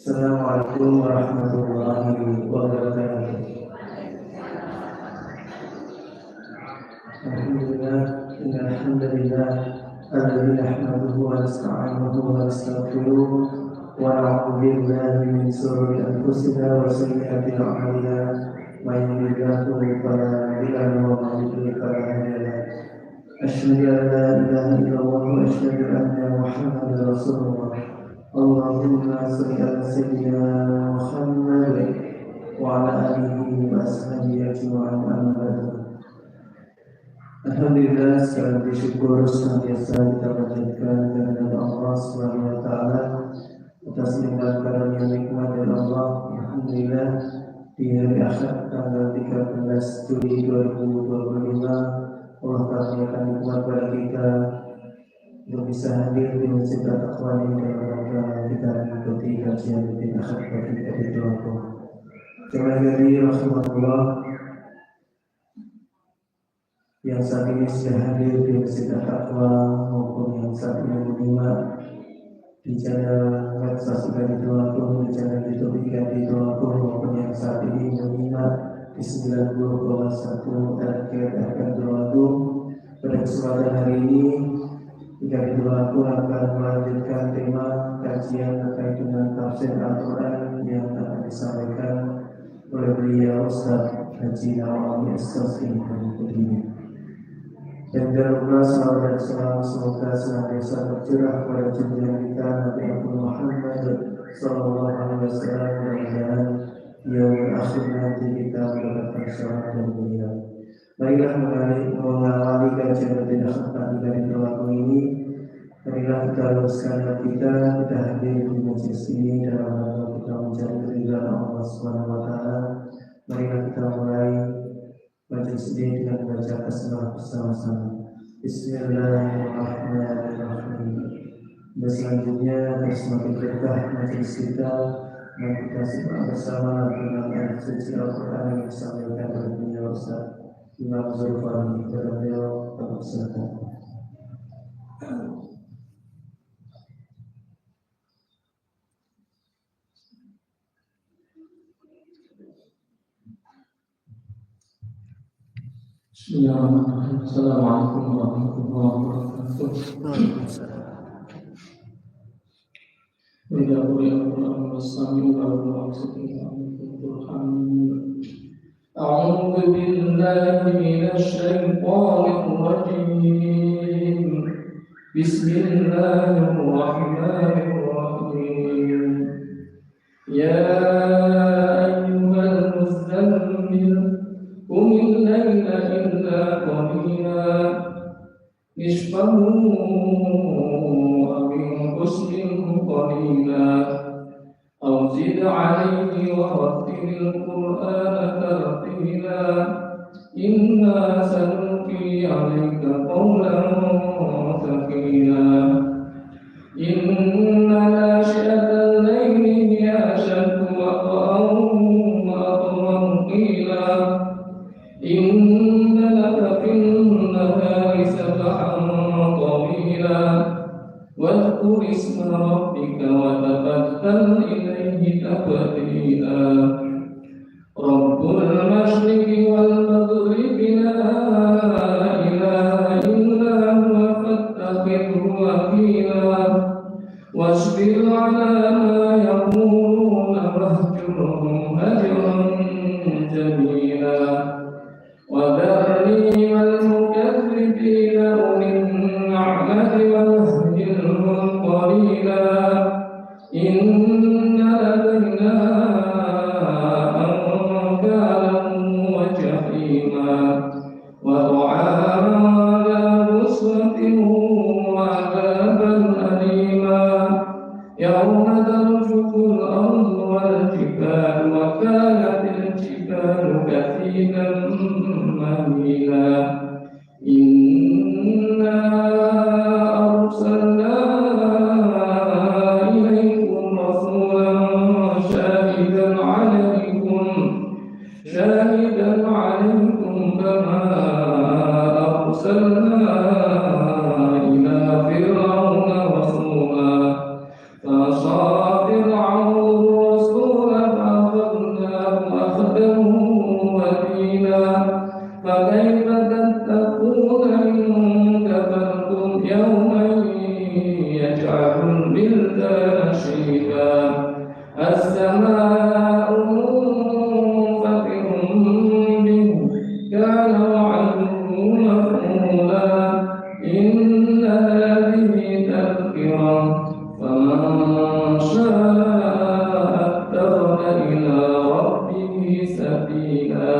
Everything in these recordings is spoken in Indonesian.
Assalamualaikum warahmatullahi wabarakatuh. Alhamdulillah, alhamdulillah, alladzi nahmaduhu wa nasta'inuhu wa nastaghfiruh wa na'udzu billahi min shururi anfusina wa sayyiati a'malina. May yahdihillahu fala mudilla lahu wa may yudlil fala hadiya lahu. Asyhadu an la ilaha illallah wa asyhadu anna Muhammadar Rasulullah. Allahumma shalli ala sayyidina Muhammad وعلى آله وأصحابه أجمعين أما بعد. Alhamdulillah, segala bersyukur senantiasa kita panjatkan kehadirat Allah Subhanahu wa taala atas limpahan karunia nikmat dari Allah. Alhamdulillah, di hari Ahad tanggal 13 Juli 2025 Allah karuniakan nikmat pada kita untuk bisa hadir di Masjid At-Taqwa ini dalam rangka kita mengikuti kajian rutin Ahad bagi adik-adikku. Jemaah dari rahmatullah yang saat ini sudah hadir di Masjid At-Taqwa maupun yang saat ini menyimak di channel medsos Iqaditullah, di channel YouTube Iqaditullah, maupun yang saat ini menyimak di 90,1 RKM Iqaditullah. Pada kesempatan hari ini Iqaditullah akan melanjutkan tema kajian terkait dengan tafsir Al-Quran yang akan disampaikan oleh beliau Ustaz Haji Nawawi As-Sofri berikut ini. Dan jangan lupa salawat dan salam semoga senantiasa tercurah kepada junjungan kita Nabi Muhammad Sallallahu Alaihi Wasallam, mudah-mudahan yang akhir nanti kita mendapatkan syafaat dan mulia. Marilah mengawali kajian rutin Ahad dari pelaku ini. Marilah kita luruskan hati kita hadir di majelis ini dalam rangka kita mencari ridha Allah Subhanahu Wa Taala. Marilah kita mulai majelis ini dengan membaca basmalah bersama-sama. Bismillahirrahmanirrahim. Dan selanjutnya semakin berkah majelis kita dan kita simak bersama dengan ayat suci Al-Quran yang disampaikan oleh beliau Ustaz Imam Zulfani. Kepada beliau silakan. Bismillahirrahmanirrahim. Assalamualaikum warahmatullahi wabarakatuh. Waalaikumsalam. Wa Al-Quran was-sami A'udzu billahi minasy syaithanir rajim. Bismillahirrahmanirrahim. Ya ayyuhal muzammil قم الليل إلا قليلا نصفه أو انقص منه قليلا أو زد عليه ورتل القرآن ترتيلا إنا سنلقي عليك قولا ثقيلا إن ناشئة الليل هي أشد وطئا وأطول قيلا إن لك في النهار سبحا طويلا واذكر اسم ربك وتبتل إليه تبتيلا رب المشرق والمغرب لا إله إلا هو فاتخذه وكيلا واصبر على ما يقولون واهجرهم هجرا جميلا وذرني والمكذبين أولي النعمة ومهلهم قليلا إن لدينا أنكالا وجحيما وطعاما ذا غصة وعذابا أليما يوم ترجف الأرض والجبال وكانت الجبال كثيبا مهيلا إنا أرسلنا إليكم رسولا شاهدا عليكم كما أرسلنا إلى فرعون رسولا فعصى فرعون الرسول فأخذناه أخذا وبيلا فكيف تتقون إن كفرتم يوما يجعل البلدان شيبا السماء منفطر به كان وعده مفعولا إن هذه تذكرة فمن شاء اتخذ إلى ربه سبيلا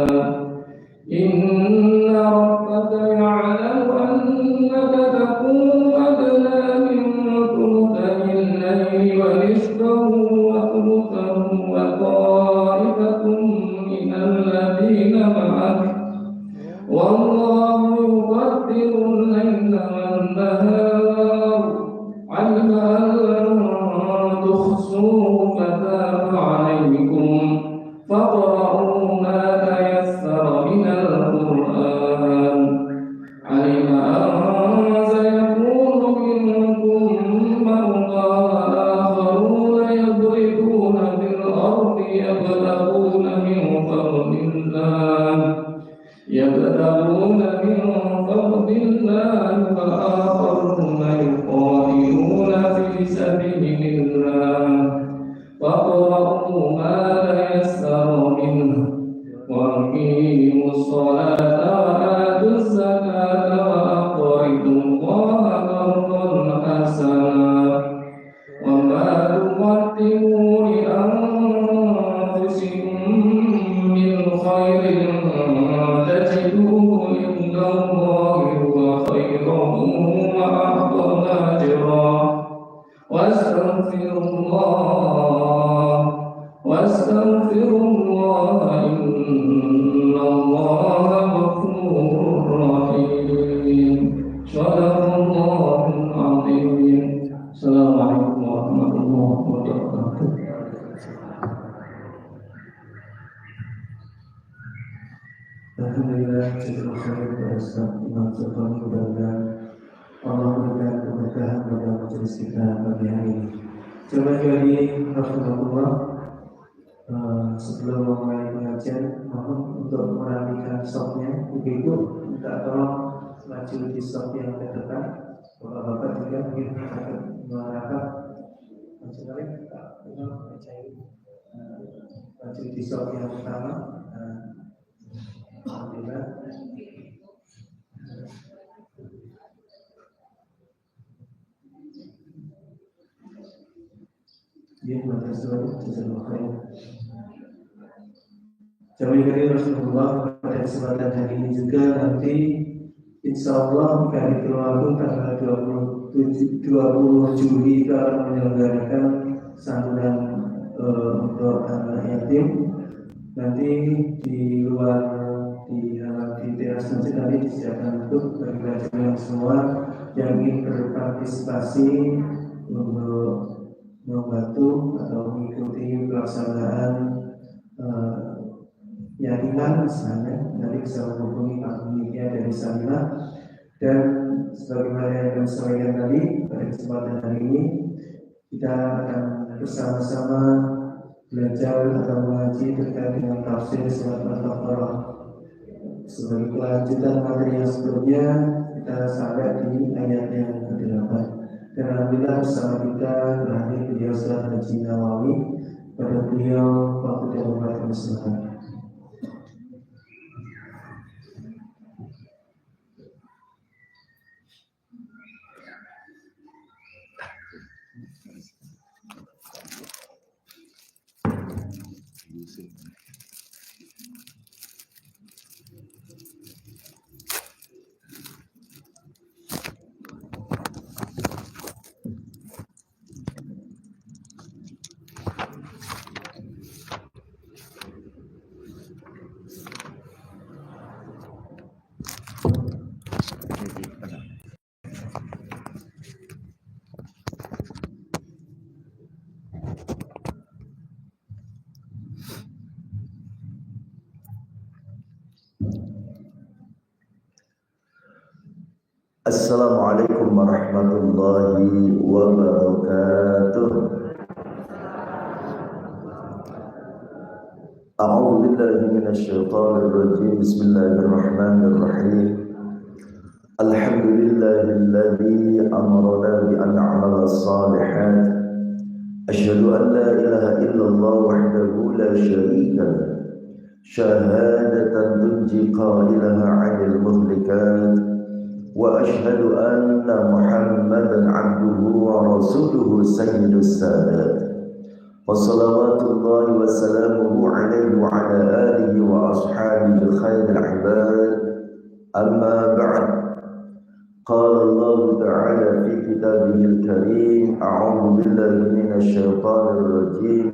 إن ربك يعلم أنك تقوم أدنى من ثلثي الليل ونصفه وثلثه وطائفة من الذين معك والله يقدر الليل والنهار علم أن لن تحصوا فتاب عليكم فاقرؤوا ما تيسر من القرآن علم أن سيكون منكم مرضى وآخرون يضربون في الأرض يبتغون من فضل الله وآخرون يقاتلون في سبيل الله فاقرؤوا ما تيسر منه وأقيموا الصلاة وآتوا الزكاة وأقرضوا الله قرضا حسنا وما تقدموا لأنفسكم من خير تجدوه عند الله هو خيرا وأعظم أجرا واستغفروا الله إن الله غفور رحيم صدق الله العظيم. السلام عليكم ورحمة الله وبركاته. Alhamdulillah, syukur khair berasa Imam Sultan, mudah-mudahan Allah memberikan keberkahan pada majelis kita pagi hari ini. Coba jadi Rasulullah, sebelum memulai pengajian, mohon untuk merapikan stopnya. Ibu-ibu minta tolong maju di stop yang terdepan. Bapak-bapak juga mungkin akan merapat. Maju lagi, maju di stop yang pertama. Alhamdulillah. Ya, Jamaah dari Rasulullah, pada kesempatan hari ini juga nanti insya Allah hari Rabu tanggal 20 Juli kita akan menyelenggarakan santunan untuk anak yatim. Nanti di luar di teras masjid nanti disediakan untuk bagi pelajar semua yang ingin berpartisipasi untuk membantu atau mengikuti pelaksanaan yatiman misalnya, nanti bisa menghubungi Pak Panitia dari sana. Dan sebagaimana yang kami sampaikan tadi, pada kesempatan hari ini kita akan bersama-sama belajar atau mengaji terkait dengan tafsir surat Al-Baqarah. Sebagai kelanjutan materi yang sebelumnya, kita sampai di ayat yang ke-8. Dan alhamdulillah bersama kita berhadir beliau Ustaz Haji Nawawi. Pada beliau waktu dan tempat kami silakan. Assalamualaikum warahmatullahi wabarakatuh. A'udzu billahi minasy syaithanir rajim. Bismillahirrahmanirrahim. Alhamdulillahilladzi amarna bi an na'mala shalihat. Asyhadu an la ilaha illallah wahdahu la syarika lah. Syahadatan tunji qailaha 'anil muhlikat. وأشهد أن محمدا عبده ورسوله سيد السادات Wassalawatullahi wassalamuhu alaihi wa ala alihi wa ashabihi khairil ibad. Amma ba'd. Qala Allah ta'ala fi kitabihil karim, a'udzu billahi minasy syaithanir rajim.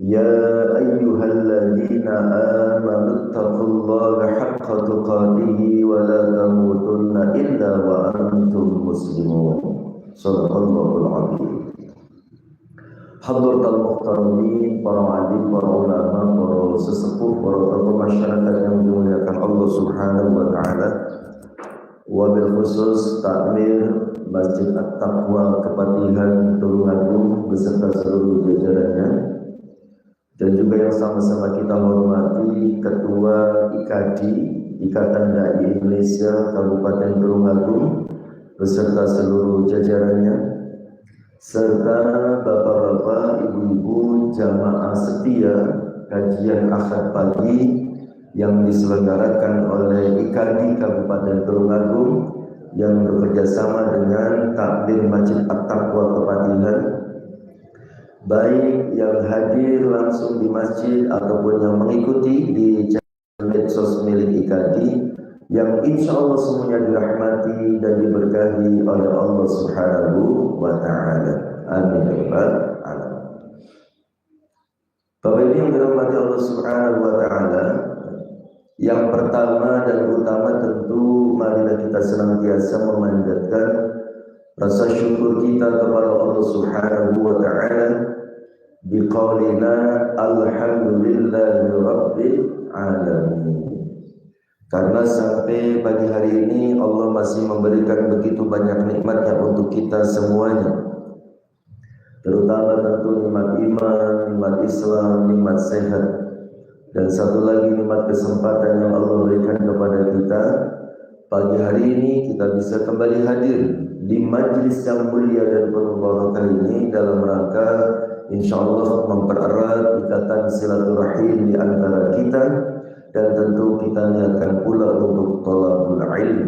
Ya ayyuhalladzina amanu taqullaha haqqa tuqatih wa la tamutunna illa wa antum muslimun. Shadaqallahul azim. Hadratul muhtaramin, para alim, para ulama, para sesepuh, para tokoh masyarakat yang dimuliakan Allah Subhanahu wa taala. Wabil khusus takmir Masjid At-Taqwa Kepatihan Tulungagung beserta seluruh jajarannya, dan juga yang sama-sama kita hormati Ketua IKADI, Ikatan Dai Indonesia Kabupaten Tulungagung beserta seluruh jajarannya, serta bapak-bapak, ibu-ibu jamaah setia kajian Ahad pagi yang diselenggarakan oleh IKADI Kabupaten Tulungagung yang bekerjasama dengan takmir Masjid At-Taqwa Kepatihan, baik yang hadir langsung di masjid ataupun yang mengikuti di channel medsos milik IKADI, yang insya Allah semuanya dirahmati dan diberkahi oleh Allah Subhanahu wa ta'ala. Amin ya rabbal alamin. Bapak Ibu yang dirahmati Allah Subhanahu wa ta'ala, yang pertama dan utama tentu marilah kita senantiasa memanjatkan rasa syukur kita kepada Allah Subhanahu wa ta'ala biqaulina alhamdulillahi rabbil alamin. Karena sampai pagi hari ini Allah masih memberikan begitu banyak nikmatnya untuk kita semuanya, terutama tentu nikmat iman, nikmat Islam, nikmat sehat, dan satu lagi nikmat kesempatan yang Allah berikan kepada kita. Pagi hari ini kita bisa kembali hadir di majlis yang mulia dan penuh barokah ini dalam rangka insyaallah mempererat ikatan silaturahim di antara kita, dan tentu kita niatkan pula untuk thalabul ilm.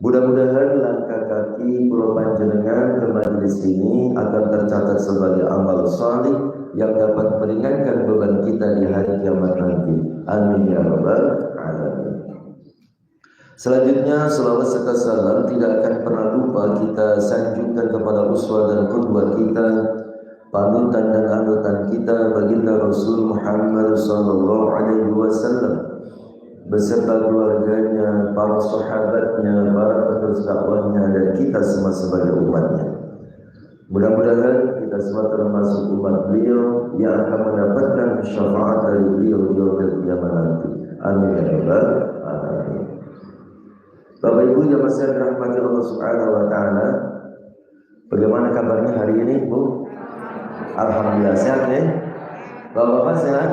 Mudah-mudahan langkah kaki pulau panjenengan ke majelis ini akan tercatat sebagai amal salih yang dapat meringankan beban kita di hari kiamat nanti. Amin ya rabbal alamin. Selanjutnya selawat serta salam tidak akan pernah lupa kita sanjungkan kepada uswah dan qudwah kita, panutan dan anutan kita, baginda Rasul Muhammad sallallahu alaihi wasallam beserta keluarganya, para sahabatnya, para penerus dakwahnya, dan kita semua sebagai umatnya. Mudah-mudahan kita semua termasuk umat beliau yang akan mendapatkan syafaat dari beliau di yaumil qiyamah nanti. Amin ya rabbal alamin. Bapak Ibu yang masih dirahmati Allah Subhanahu wa taala, bagaimana kabarnya hari ini, Bu? Alhamdulillah sehat ya. Bapak-bapak sehat?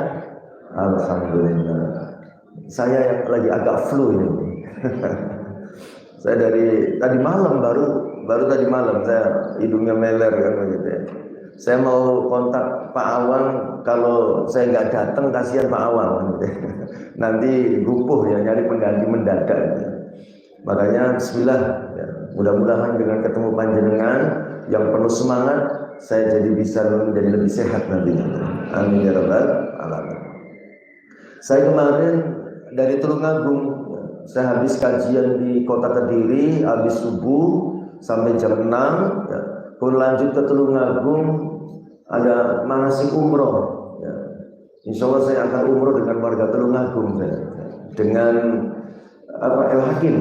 Alhamdulillah. Saya yang lagi agak flu ini. Saya dari tadi malam baru tadi malam saya hidungnya meler kan begitu ya. Saya mau kontak Pak Awang, kalau saya nggak datang kasihan Pak Awang gitu. Nanti gupuh ya, nyari pengganti mendadak gitu. Makanya bismillah ya. Mudah-mudahan dengan ketemu panjenengan yang penuh semangat, saya jadi bisa menjadi lebih sehat nantinya. Amin ya rabbal alamin. Saya kemarin dari Tulungagung, saya habis kajian di Kota Kediri, habis subuh sampai jam 6 ya. Pun lanjut ke Tulungagung, ada manasik umroh ya. Insya Allah saya akan umroh dengan warga Tulungagung ya. Dengan El Hakim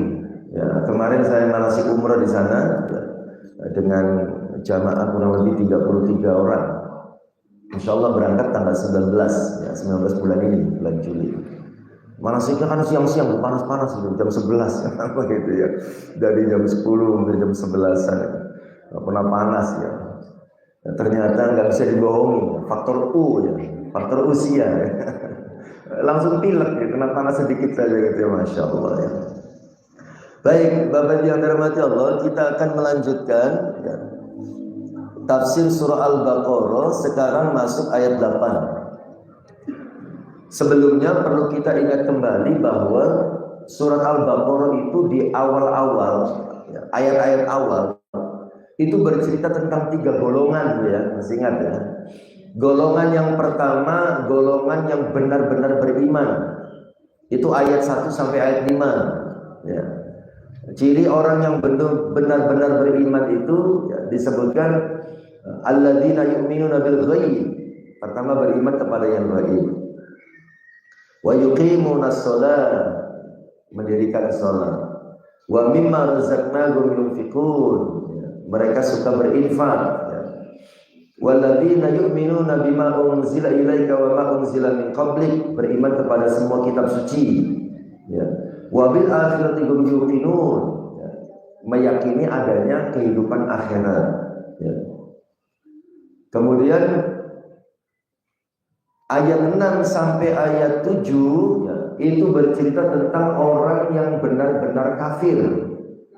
ya. Kemarin saya manasik umroh di sana ya. Dengan jamaah kurang lebih 33 orang. Insya Allah berangkat tanggal 19 ya, 19 bulan ini, bulan Juli. Manasiknya kan siang-siang, panas-panas jam 11 apa gitu ya. Dari jam 10 sampai jam 11-an. Nggak pernah panas ya. Ya, ternyata nggak bisa dibohongi, faktor U ya, faktor usia ya. Langsung pilek ya, kena panas sedikit saja gitu ya, Masya Allah ya. Baik, Bapak yang dirahmati Allah, kita akan melanjutkan ya, tafsir surah Al-Baqarah, sekarang masuk ayat 8. Sebelumnya perlu kita ingat kembali bahwa surat Al-Baqarah itu di awal-awal ya, ayat-ayat awal itu bercerita tentang 3 golongan ya, masih ingat ya. Golongan yang pertama, golongan yang benar-benar beriman. Itu ayat 1 sampai ayat 5. Ya. Ciri orang yang benar-benar beriman itu ya, disebutkan alladzina yu'minuna bil ghaib. Pertama beriman kepada yang gaib. Wa yuqimunas shalah, mendirikan salat. Wa mimma razaqnahum yunfiqun. Ya. Mereka suka berinfak. Ya. Walladzina yu'minuna bima unzila ilaika wa ma unzila min qablik, beriman kepada semua kitab suci. Ya. Wa bil akhirati hum yuqinun, ya. Meyakini adanya kehidupan akhirat. Ya. Kemudian ayat 6 sampai ayat 7 ya, itu bercerita tentang orang yang benar-benar kafir.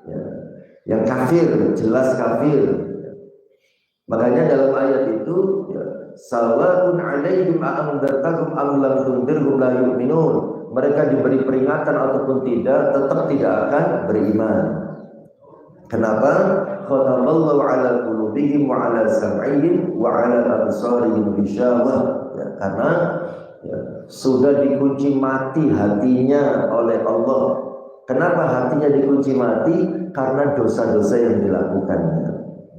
Ya. Yang kafir, jelas kafir. Makanya dalam ayat itu ya, sawaun alaihim a'andartahum am lam tundirhum la yu'minun. Mereka diberi peringatan ataupun tidak, tetap tidak akan beriman. Kenapa? Khatamallahu ala qulubihim wa ala sam'ihim wa ala absarihim ghishawah. Ya, karena ya, sudah dikunci mati hatinya oleh Allah. Kenapa hatinya dikunci mati? Karena dosa-dosa yang dilakukannya.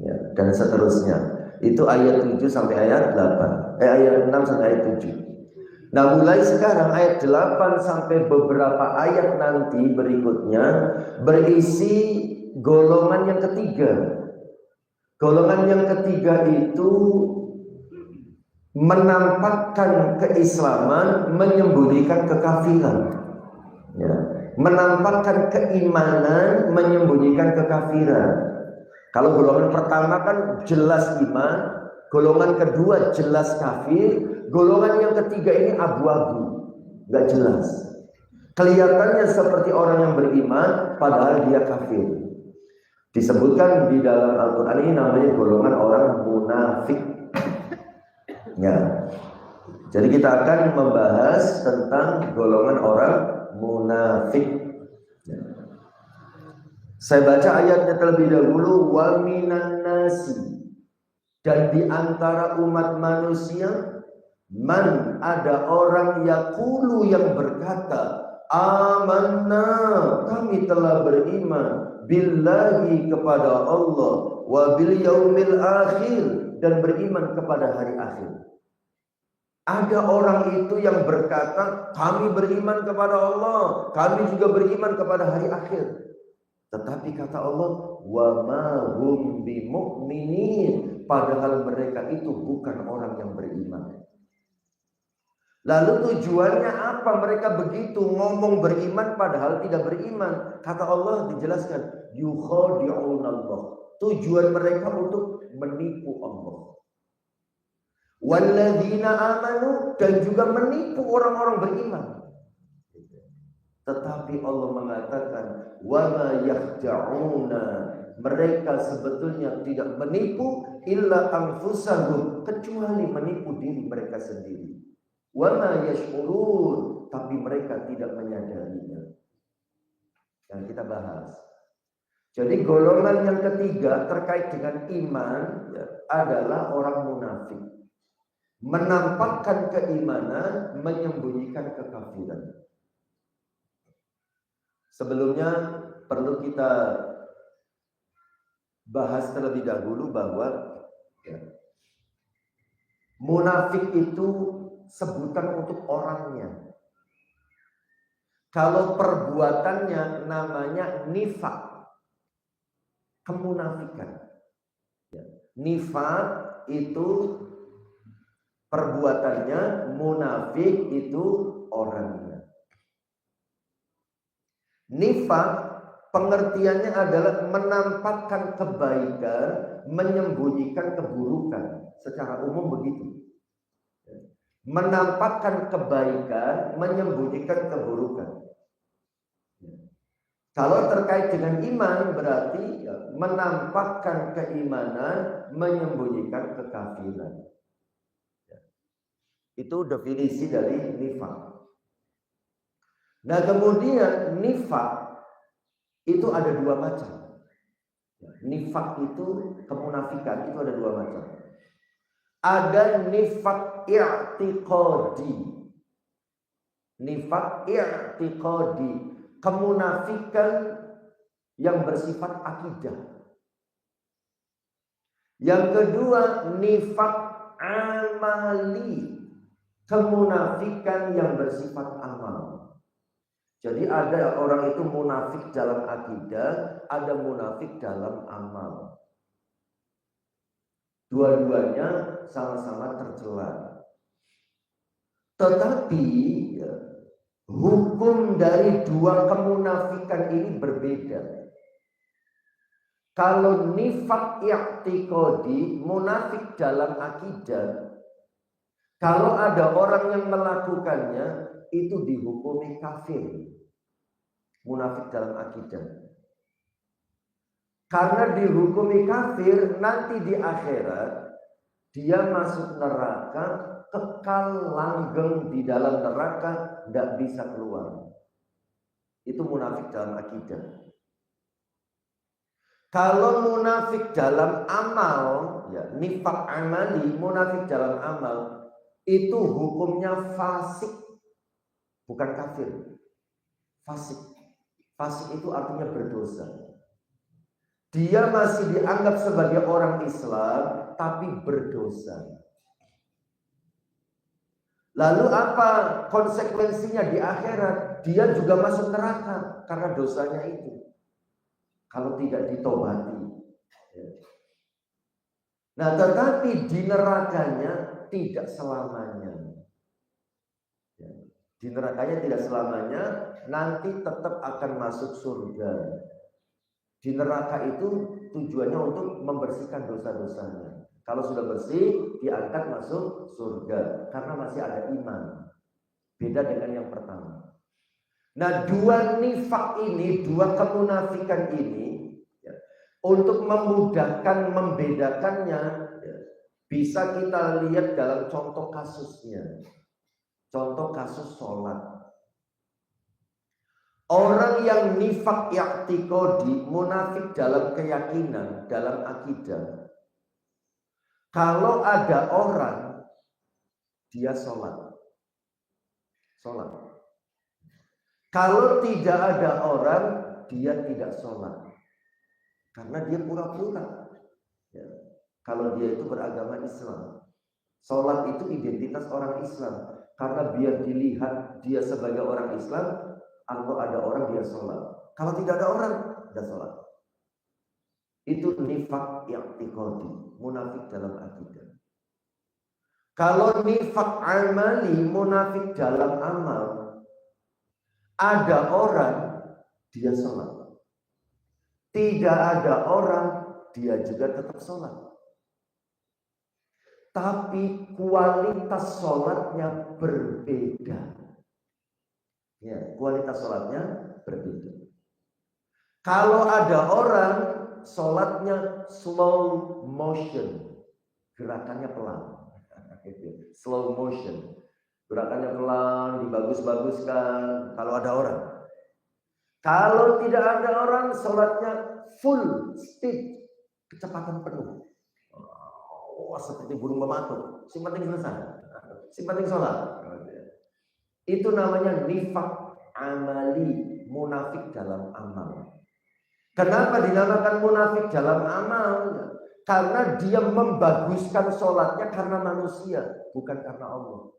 Ya, dan seterusnya. Itu ayat 7 sampai ayat 8. Ayat 6 sampai ayat 7. Nah, mulai sekarang ayat 8 sampai beberapa ayat nanti berikutnya berisi golongan yang ketiga. Golongan yang ketiga itu menampakkan keislaman, menyembunyikan kekafiran. Ya, menampakkan keimanan, menyembunyikan kekafiran. Kalau golongan pertama kan jelas iman, golongan kedua jelas kafir, golongan yang ketiga ini abu-abu, nggak jelas. Kelihatannya seperti orang yang beriman, padahal dia kafir. Disebutkan di dalam Al-Quran ini namanya golongan orang munafik. Ya. Jadi kita akan membahas tentang golongan orang munafik. Ya. Saya baca ayatnya terlebih dahulu. Wa minan nasi, dan di antara umat manusia, man, ada orang yaqulu yang berkata, amanna, kami telah beriman, billahi kepada Allah, wa bil yaumil akhir, dan beriman kepada hari akhir. Ada orang itu yang berkata, kami beriman kepada Allah, kami juga beriman kepada hari akhir. Tetapi kata Allah, wa ma hum bimu'minin, padahal mereka itu bukan orang yang beriman. Lalu tujuannya apa mereka begitu ngomong beriman padahal tidak beriman? Kata Allah dijelaskan, yukhadi'unallah. Tujuan mereka untuk menipu Allah. Walladzina amanu, dan juga menipu orang-orang beriman. Tetapi Allah mengatakan, wa ma yakhda'una, mereka sebetulnya tidak menipu illa anfusahum, kecuali menipu diri mereka sendiri. Wa ma yash'urun, tapi mereka tidak menyadarinya. Yang kita bahas. Jadi golongan yang ketiga terkait dengan iman ya, adalah orang munafik. Menampakkan keimanan, menyembunyikan kekafiran. Sebelumnya perlu kita bahas terlebih dahulu bahwa ya, munafik itu sebutan untuk orangnya. Kalau perbuatannya namanya nifak, kemunafikan. Ya. Nifak itu perbuatannya, munafik itu orangnya. Nifak pengertiannya adalah menampakkan kebaikan, menyembunyikan keburukan. Secara umum begitu. Menampakkan kebaikan, menyembunyikan keburukan. Kalau terkait dengan iman berarti ya, menampakkan keimanan, menyembunyikan kekafiran. Itu definisi dari nifak. Nah kemudian nifak itu ada dua macam. Nifak itu, kemunafikan itu ada dua macam. Ada nifak i'tiqadi. Nifak i'tiqadi, kemunafikan yang bersifat akidah. Yang kedua, nifak amali, kemunafikan yang bersifat amal. Jadi ada orang itu munafik dalam akidah, ada munafik dalam amal. Dua-duanya sama-sama tercela. Tetapi ya, hukum dari dua kemunafikan ini berbeda. Kalau nifak i'tiqadi, munafik dalam akidah, kalau ada orang yang melakukannya, itu dihukumi kafir. Munafik dalam akidah. Karena dihukumi kafir, nanti di akhirat dia masuk neraka, kekal langgeng di dalam neraka, tidak bisa keluar. Itu munafik dalam akidah. Kalau munafik dalam amal, ya, nifak amali, munafik dalam amal, itu hukumnya fasik, bukan kafir. Fasik. Fasik itu artinya berdosa. Dia masih dianggap sebagai orang Islam, tapi berdosa. Lalu apa konsekuensinya di akhirat? Dia juga masuk neraka karena dosanya itu. Kalau tidak ditobati. Nah, tetapi di nerakanya tidak selamanya. Di nerakanya tidak selamanya, nanti tetap akan masuk surga. Di neraka itu tujuannya untuk membersihkan dosa-dosanya. Kalau sudah bersih, diangkat masuk surga karena masih ada iman. Beda dengan yang pertama. Nah, dua nifak ini, dua kemunafikan ini, ya, untuk memudahkan membedakannya, ya, bisa kita lihat dalam contoh kasusnya. Contoh kasus sholat. Orang yang nifak i'tiqadi, munafik dalam keyakinan, dalam akidah. Kalau ada orang, dia sholat. Sholat. Kalau tidak ada orang, dia tidak sholat. Karena dia pura-pura. Ya. Kalau dia itu beragama Islam. Sholat itu identitas orang Islam. Karena biar dilihat dia sebagai orang Islam, atau ada orang dia sholat. Kalau tidak ada orang, tidak sholat. Itu nifak i'tiqadi, munafik dalam akidah. Kalau nifak amali, munafik dalam amal, ada orang dia sholat. Tidak ada orang dia juga tetap sholat. Tapi kualitas sholatnya berbeda. Ya, kualitas sholatnya berbeda. Kalau ada orang sholatnya slow motion, gerakannya pelan. Slow motion, gerakannya pelan, dibagus-baguskan. Kalau ada orang. Kalau tidak ada orang, sholatnya full speed, kecepatan penuh. Oh, seperti burung mematuk. Si penting selesai, si penting sholat. Itu namanya nifak amali, munafik dalam amal. Kenapa dinamakan munafik dalam amal? Karena dia membaguskan sholatnya karena manusia, bukan karena Allah.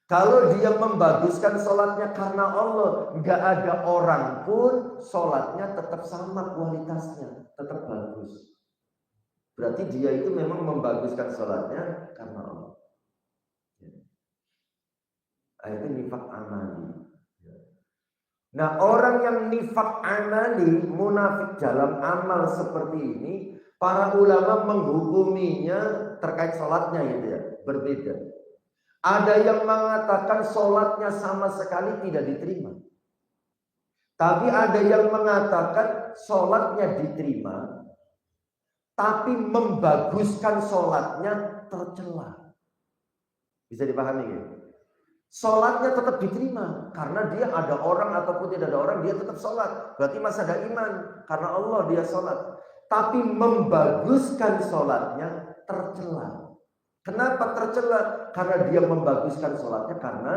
Kalau dia membaguskan sholatnya karena Allah, nggak ada orang pun sholatnya tetap sama kualitasnya, tetap bagus. Berarti dia itu memang membaguskan sholatnya karena Allah. Itu nifak amali. Nah, orang yang nifak amali, munafik dalam amal seperti ini, para ulama menghukuminya terkait sholatnya itu ya, berbeda. Ada yang mengatakan sholatnya sama sekali tidak diterima. Tapi ada yang mengatakan sholatnya diterima, tapi membaguskan sholatnya tercela. Bisa dipahami ya? Sholatnya tetap diterima karena dia ada orang ataupun tidak ada orang, dia tetap sholat. Berarti masih ada iman karena Allah dia sholat. Tapi membaguskan sholatnya tercela. Kenapa tercela? Karena dia membaguskan sholatnya karena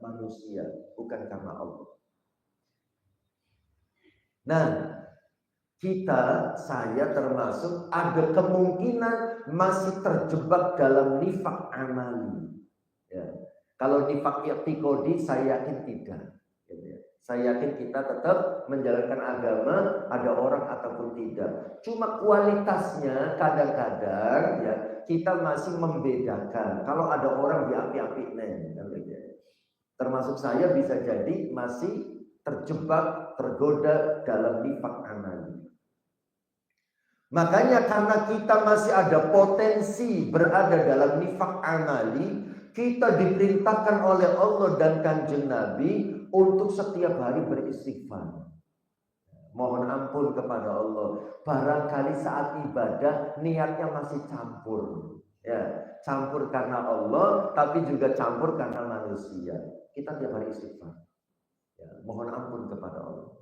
manusia, bukan karena Allah. Nah, saya termasuk ada kemungkinan masih terjebak dalam nifak amali. Ya. Kalau nifak i'tiqadi saya yakin tidak. Saya yakin kita tetap menjalankan agama, ada orang ataupun tidak. Cuma kualitasnya kadang-kadang ya kita masih membedakan. Kalau ada orang diapi-api termasuk saya bisa jadi masih terjebak, tergoda dalam nifak amali. Makanya karena kita masih ada potensi berada dalam nifak amali, kita diperintahkan oleh Allah dan Kanjeng Nabi untuk setiap hari beristighfar. Mohon ampun kepada Allah. Barangkali saat ibadah niatnya masih campur. Ya, campur karena Allah, tapi juga campur karena manusia. Kita tiap hari istighfar. Ya, mohon ampun kepada Allah.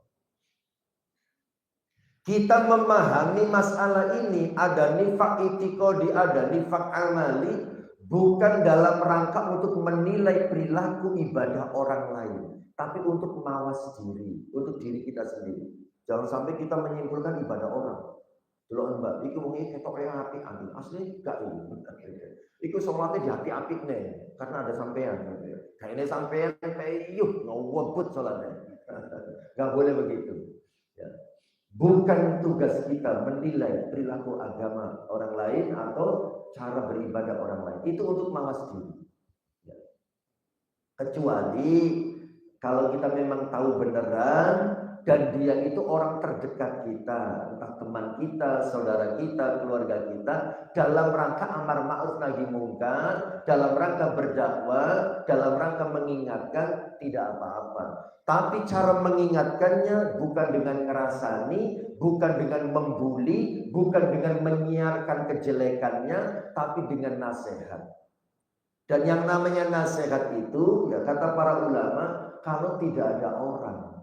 Kita memahami masalah ini, ada nifak i'tiqadi, ada nifak amali, bukan dalam rangka untuk menilai perilaku ibadah orang lain, tapi untuk mawas diri, untuk diri kita sendiri. Jangan sampai kita menyimpulkan ibadah orang. Delok Mbak, iku mung ketok apik anti. Asli gak iku sholatnya di apik-apik nih, karena ada sampean gitu ya. Kayaknya sampean kayak ngawebut sholatnya. Gak boleh begitu. Ya. Bukan tugas kita menilai perilaku agama orang lain atau cara beribadah orang lain. Itu untuk mawas diri. Ya. Kecuali kalau kita memang tahu beneran dan dia itu orang terdekat kita, entah teman kita, saudara kita, keluarga kita, dalam rangka amar ma'ruf nahi mungkar, dalam rangka berdakwah, dalam rangka mengingatkan, tidak apa-apa. Tapi cara mengingatkannya bukan dengan ngerasani, bukan dengan membuli, bukan dengan menyiarkan kejelekannya, tapi dengan nasihat. Dan yang namanya nasihat itu, ya kata para ulama, kalau tidak ada orang.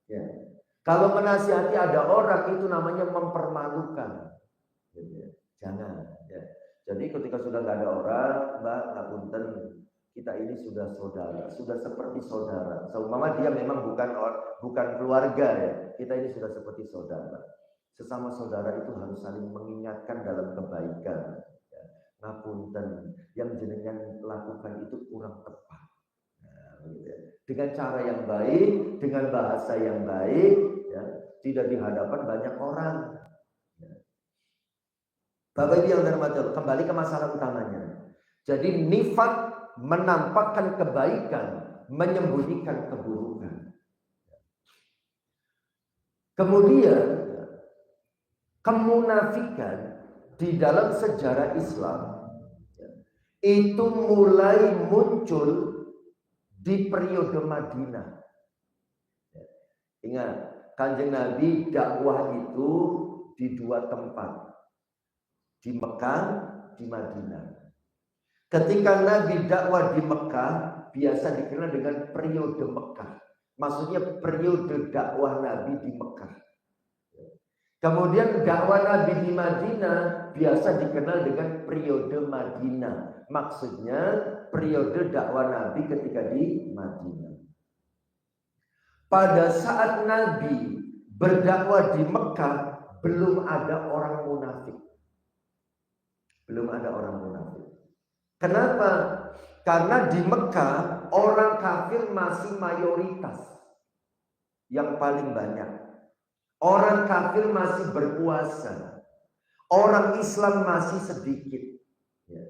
Ya. Kalau menasihati ada orang itu namanya mempermalukan. Jangan. Ya. Jadi ketika sudah nggak ada orang, Mbak, ngapunten, kita ini sudah saudara, sudah seperti saudara. Seumpama dia memang bukan keluarga ya. Kita ini sudah seperti saudara. Sesama saudara itu harus saling mengingatkan dalam kebaikan. Ya. Ngapunten, yang jenengan lakukan itu kurang tepat. Dengan cara yang baik, dengan bahasa yang baik, ya, tidak di hadapan banyak orang. Ya. Bapak Ibu yang dirahmati Allah, kembali ke masalah utamanya. Jadi nifak menampakkan kebaikan, menyembunyikan keburukan. Kemudian kemunafikan di dalam sejarah Islam itu mulai muncul di periode Madinah. Ingat, Kanjeng Nabi dakwah itu di dua tempat, di Mekah, di Madinah. Ketika Nabi dakwah di Mekah, biasa dikenal dengan periode Mekah. Maksudnya periode dakwah Nabi di Mekah. Kemudian dakwah Nabi di Madinah biasa dikenal dengan periode Madinah. Maksudnya periode dakwah Nabi ketika di Madinah. Pada saat Nabi berdakwah di Mekah, belum ada orang munafik. Belum ada orang munafik. Kenapa? Karena di Mekah orang kafir masih mayoritas, yang paling banyak. Orang kafir masih berkuasa. Orang Islam masih sedikit. Ya.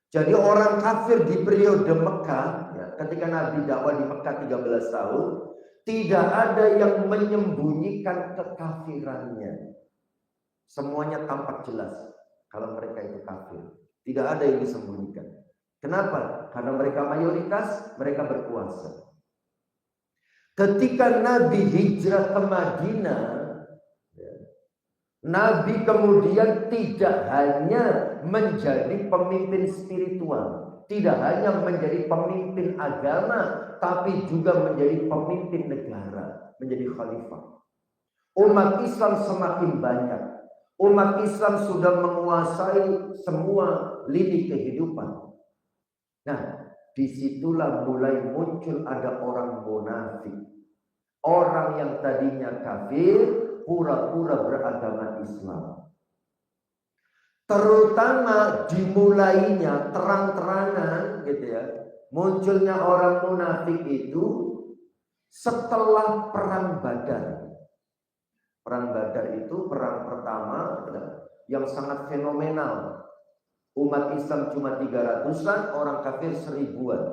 Jadi orang kafir di periode Mekah, ya, ketika Nabi dakwah di Mekah 13 tahun, tidak ada yang menyembunyikan kekafirannya. Semuanya tampak jelas kalau mereka itu kafir. Tidak ada yang disembunyikan. Kenapa? Karena mereka mayoritas, mereka berkuasa. Ketika Nabi hijrah ke Madinah, Nabi kemudian tidak hanya menjadi pemimpin spiritual, tidak hanya menjadi pemimpin agama, tapi juga menjadi pemimpin negara, menjadi khalifah. Umat Islam semakin banyak, Umat Islam sudah menguasai semua lini kehidupan. Nah, disitulah mulai muncul ada orang munafik. Orang yang tadinya kafir, pura-pura beragama Islam. Terutama dimulainya terang-terangan gitu ya. Munculnya orang munafik itu setelah perang Badar. Perang Badar itu perang pertama yang sangat fenomenal. Umat Islam cuma 300-an, orang kafir 1000-an.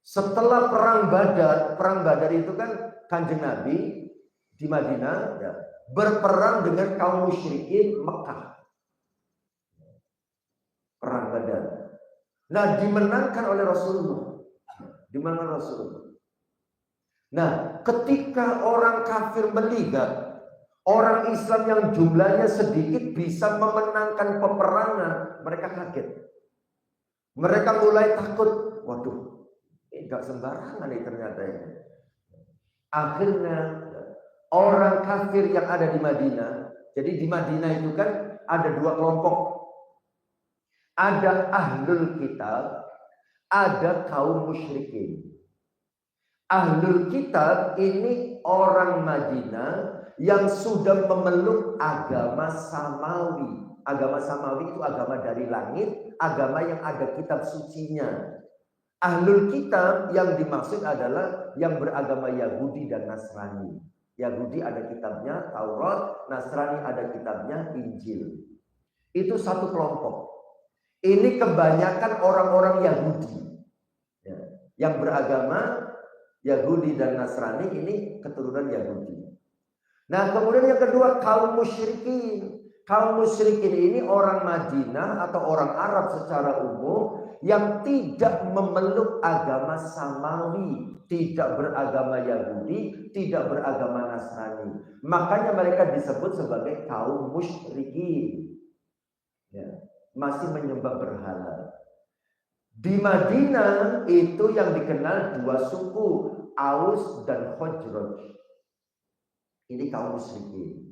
Setelah perang Badar itu kan Kanjeng Nabi di Madinah ya, berperang dengan kaum musyrikin Mekah. Perang Badar. Nah, dimenangkan oleh Rasulullah. Dimenangkan Rasulullah. Nah, ketika orang kafir melihat orang Islam yang jumlahnya sedikit bisa memenangkan peperangan, mereka kaget. Mereka mulai takut. Waduh, ini gak sembarangan nih ternyata ini. Akhirnya orang kafir yang ada di Madinah, jadi di Madinah itu kan ada 2 kelompok. Ada ahlul kitab, ada kaum musyrikin. Ahlul kitab ini orang Madinah yang sudah memeluk agama samawi. Agama samawi itu agama dari langit, agama yang ada kitab sucinya. Ahlul kitab yang dimaksud adalah yang beragama Yahudi dan Nasrani. Yahudi ada kitabnya Taurat, Nasrani ada kitabnya Injil. Itu satu kelompok. Ini kebanyakan orang-orang Yahudi ya, yang beragama Yahudi dan Nasrani, ini keturunan Yahudi. Nah, kemudian yang kedua kaum musyrikin. Kaum musyrikin ini orang Madinah atau orang Arab secara umum yang tidak memeluk agama samawi, tidak beragama Yahudi, tidak beragama Nasrani. Makanya mereka disebut sebagai kaum musyrikin. Ya, masih menyembah berhala. Di Madinah itu yang dikenal 2 suku, Aus dan Khazraj. Ini kaum musyrikin.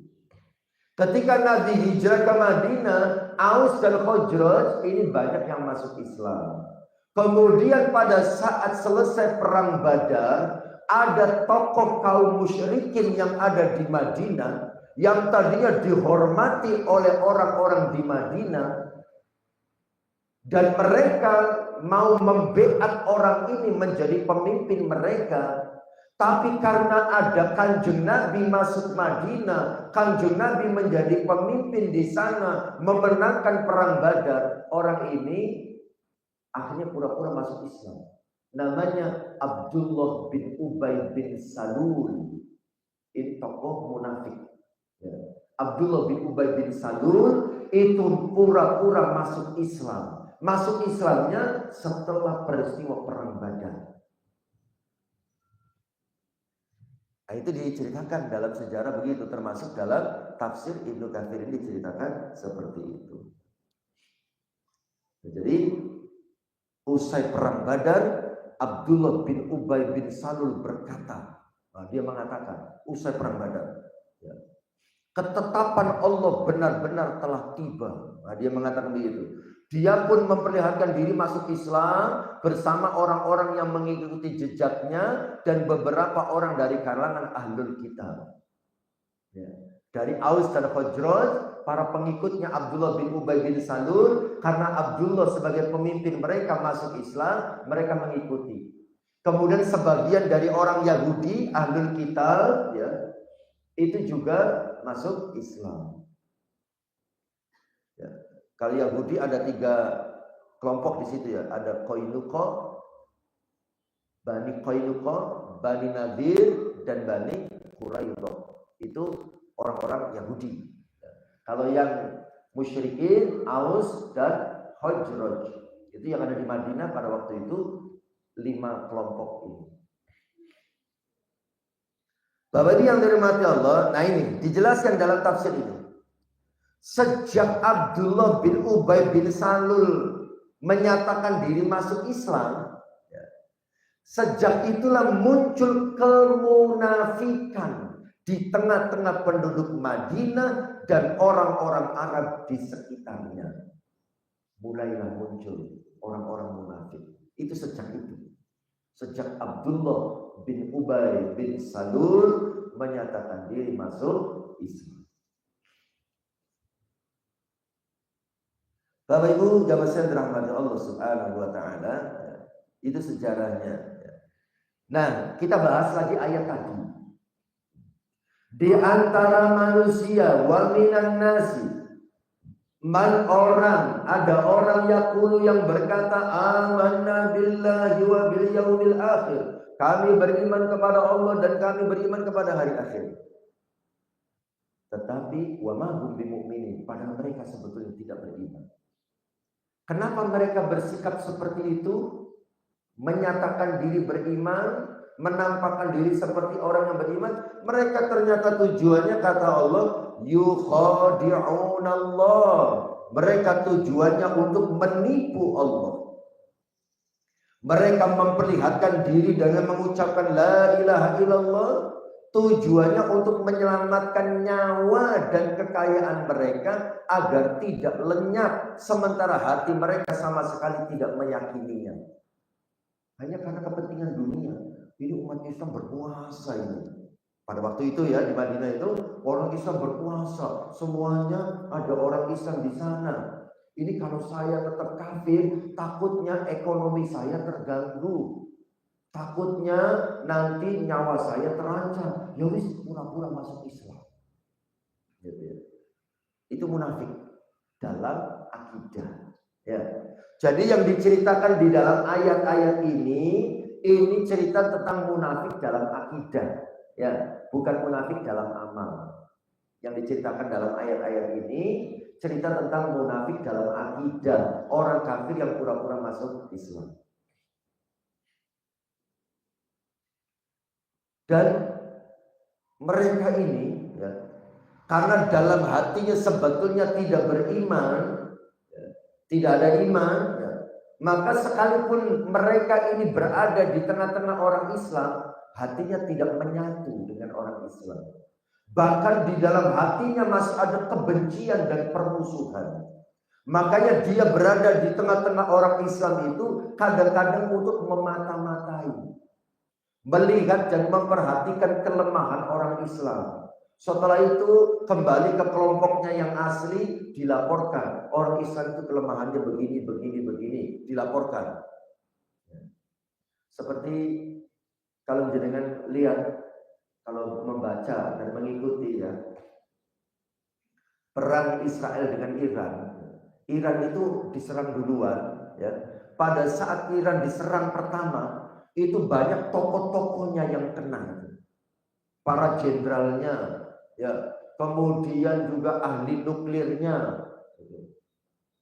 Ketika Nabi hijrah ke Madinah, Aus dan Khazraj ini banyak yang masuk Islam. Kemudian pada saat selesai perang Badar, ada tokoh kaum musyrikin yang ada di Madinah yang tadinya dihormati oleh orang-orang di Madinah, dan mereka mau membeat orang ini menjadi pemimpin mereka. Tapi karena ada Kanjeng Nabi masuk Madinah, Kanjeng Nabi menjadi pemimpin di sana, memenangkan perang Badar, orang ini akhirnya pura-pura masuk Islam. Namanya Abdullah bin Ubay bin Salul. Ini tokoh munafik. Ya. Abdullah bin Ubay bin Salul itu pura-pura masuk Islam. Masuk Islamnya setelah peristiwa perang Badar. Nah, itu diceritakan dalam sejarah begitu, termasuk dalam tafsir Ibnu Katsir ini diceritakan seperti itu. Jadi usai perang Badar, Abdullah bin Ubay bin Salul berkata, dia mengatakan usai perang Badar, ya, ketetapan Allah benar-benar telah tiba. Dia mengatakan begitu. Dia pun memperlihatkan diri masuk Islam bersama orang-orang yang mengikuti jejaknya dan beberapa orang dari kalangan ahlul kitab. Ya. Dari Aus dan Khazraj, para pengikutnya Abdullah bin Ubay bin Salul, karena Abdullah sebagai pemimpin mereka masuk Islam, mereka mengikuti. Kemudian sebagian dari orang Yahudi, ahlul kitab, ya, itu juga masuk Islam. Ya. Kalau Yahudi ada 3 kelompok di situ ya, ada Qainuqa, Bani Qainuqa, Bani Nadir, dan Bani Quraidah. Itu orang-orang Yahudi. Kalau yang musyrikin, Aus dan Khazraj, itu yang ada di Madinah pada waktu itu 5 kelompok ini. Bapak yang dirahmati Allah, nah ini dijelaskan dalam tafsir ini. Sejak Abdullah bin Ubay bin Salul menyatakan diri masuk Islam, sejak itulah muncul kemunafikan di tengah-tengah penduduk Madinah dan orang-orang Arab di sekitarnya. Mulailah muncul orang-orang munafik. Itu sejak itu. Sejak Abdullah bin Ubay bin Salul menyatakan diri masuk Islam. Bapak Ibu jamaah sekalian dirahmati Allah Subhanahu wa taala, itu sejarahnya. Nah, kita bahas lagi ayat tadi. Di antara manusia wa minan nasi man orang, ada orang yaqulu yang berkata amanna billahi wa bil yaumil akhir. Kami beriman kepada Allah dan kami beriman kepada hari akhir. Tetapi wa ma hum bimu'minin, padahal mereka sebetulnya tidak beriman. Kenapa mereka bersikap seperti itu? Menyatakan diri beriman, menampakkan diri seperti orang yang beriman. Mereka ternyata tujuannya, kata Allah, yukhadi'un Allah. Mereka tujuannya untuk menipu Allah. Mereka memperlihatkan diri dengan mengucapkan la ilaha illallah. Tujuannya untuk menyelamatkan nyawa dan kekayaan mereka agar tidak lenyap, sementara hati mereka sama sekali tidak meyakininya. Hanya karena kepentingan dunia. Ini umat Islam berpuasa ini. Pada waktu itu ya di Madinah itu orang Islam berpuasa, semuanya ada orang Islam di sana. Ini kalau saya tetap kafir, takutnya ekonomi saya terganggu. Takutnya nanti nyawa saya terancam. Ya wis pura-pura masuk Islam. Gitu ya. Itu munafik dalam akidah. Ya. Jadi yang diceritakan di dalam ayat-ayat ini cerita tentang munafik dalam akidah. Ya, bukan munafik dalam amal. Yang diceritakan dalam ayat-ayat ini cerita tentang munafik dalam akidah, orang kafir yang pura-pura masuk Islam. Dan mereka ini ya, karena dalam hatinya sebetulnya tidak beriman, ya, tidak ada iman, ya, maka sekalipun mereka ini berada di tengah-tengah orang Islam, hatinya tidak menyatu dengan orang Islam. Bahkan di dalam hatinya masih ada kebencian dan permusuhan. Makanya dia berada di tengah-tengah orang Islam itu kadang-kadang untuk memata-matai, melihat dan memperhatikan kelemahan orang Islam. Setelah itu kembali ke kelompoknya yang asli, dilaporkan orang Islam itu kelemahannya begini, dilaporkan. Seperti kalau jenengan lihat, kalau membaca dan mengikuti ya, perang Israel dengan Iran. Iran itu diserang duluan ya. Pada saat Iran diserang pertama, itu banyak tokoh-tokohnya yang kena, para jenderalnya, ya, kemudian juga ahli nuklirnya.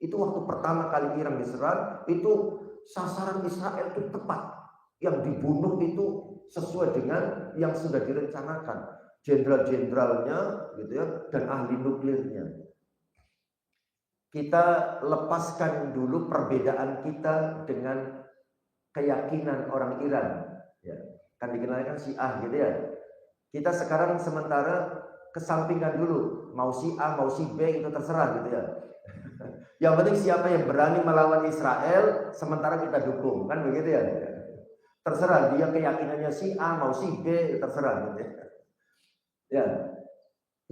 Itu waktu pertama kali Iran diserang, itu sasaran Israel itu tepat, yang dibunuh itu sesuai dengan yang sudah direncanakan, jenderal-jenderalnya, gitu ya, dan ahli nuklirnya. Kita lepaskan dulu perbedaan kita dengan keyakinan orang Iran, ya, kan dikenalkan Syiah gitu ya. Kita sekarang sementara kesampingkan dulu, mau Syiah mau si B itu terserah gitu ya. Yang penting siapa yang berani melawan Israel, sementara kita dukung, kan begitu ya. Terserah dia keyakinannya si A mau si B, terserah gitu ya. Ya.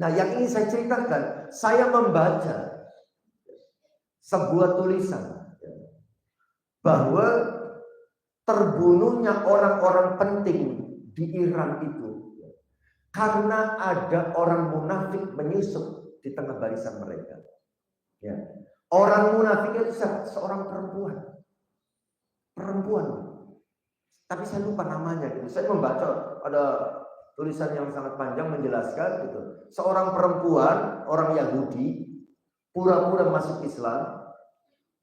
Nah, yang ini saya ceritakan, saya membaca sebuah tulisan bahwa terbunuhnya orang-orang penting di Iran itu karena ada orang munafik menyusup di tengah barisan mereka. Ya. Orang munafik itu seorang perempuan. Tapi saya lupa namanya. Gitu. Saya membaca ada tulisan yang sangat panjang menjelaskan gitu. Seorang perempuan, orang Yahudi, pura-pura masuk Islam,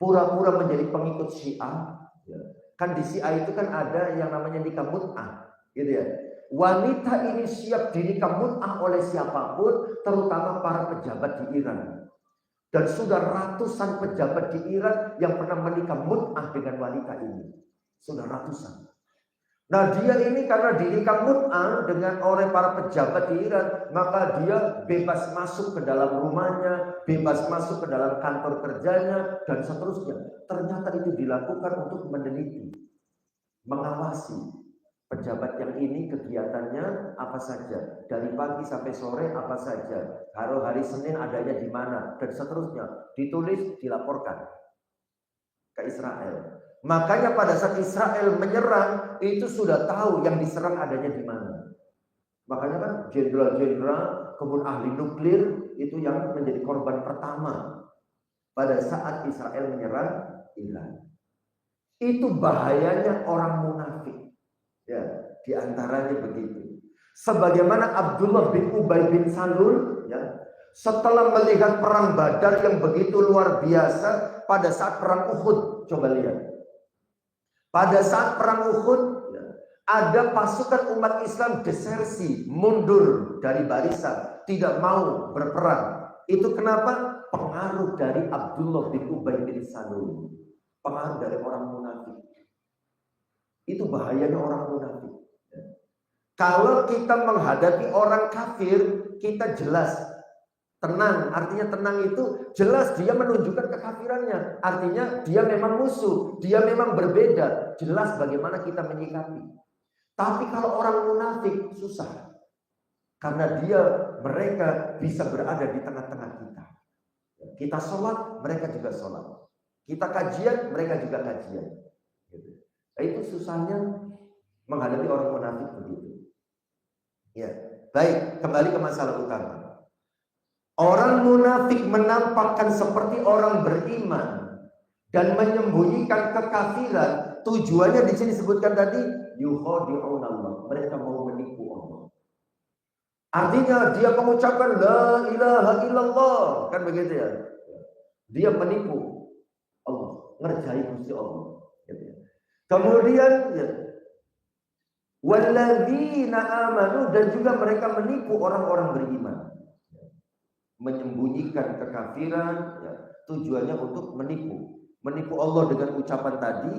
pura-pura menjadi pengikut Syiah. Ya. Kan di Syiah itu kan ada yang namanya nikah mut'ah, gitu ya. Wanita ini siap dinikah mut'ah oleh siapapun, terutama para pejabat di Iran. Dan sudah ratusan pejabat di Iran yang pernah menikah mut'ah dengan wanita ini. Sudah ratusan. Nah dia ini karena dinikah mut'ah dengan oleh para pejabat di Iran, maka dia bebas masuk ke dalam rumahnya, bebas masuk ke dalam kantor kerjanya, dan seterusnya. Ternyata itu dilakukan untuk meneliti, mengawasi pejabat yang ini kegiatannya apa saja, dari pagi sampai sore apa saja, kalau hari Senin adanya di mana, dan seterusnya. Ditulis, dilaporkan ke Israel. Makanya pada saat Israel menyerang, itu sudah tahu yang diserang adanya di mana. Makanya kan jenderal-jenderal, kemudian ahli nuklir, itu yang menjadi korban pertama pada saat Israel menyerang Iran. Itu bahayanya orang munafik. Ya, diantaranya begitu. Sebagaimana Abdullah bin Ubay bin Salul, ya, setelah melihat perang Badar yang begitu luar biasa pada saat perang Uhud, coba lihat. Pada saat perang Uhud, ada pasukan umat Islam desersi, mundur dari barisan, tidak mau berperang. Itu kenapa? Pengaruh dari Abdullah bin Ubay bin Salul. Pengaruh dari orang munafik. Itu bahayanya orang munafik. Kalau kita menghadapi orang kafir, kita jelas tenang. Artinya tenang itu jelas dia menunjukkan kekafirannya. Artinya dia memang musuh, dia memang berbeda. Jelas bagaimana kita menyikapi. Tapi kalau orang munafik susah. Karena mereka bisa berada di tengah-tengah kita. Kita sholat, mereka juga sholat. Kita kajian, mereka juga kajian. Nah, itu susahnya menghadapi orang munafik begitu. Ya, baik, kembali ke masalah utama. Orang munafik menampakkan seperti orang beriman dan menyembunyikan kekafiran. Tujuannya di sini disebutkan tadi, yukhadi'un Allah. Mereka mau menipu Allah. Artinya dia mengucapkan la ilaha illallah, kan begitu ya? Dia menipu Allah, ngerjai Gusti Allah. Kemudian walladzina amanu, dan juga mereka menipu orang-orang beriman. Menyembunyikan kekafiran, ya, tujuannya untuk menipu Allah dengan ucapan tadi,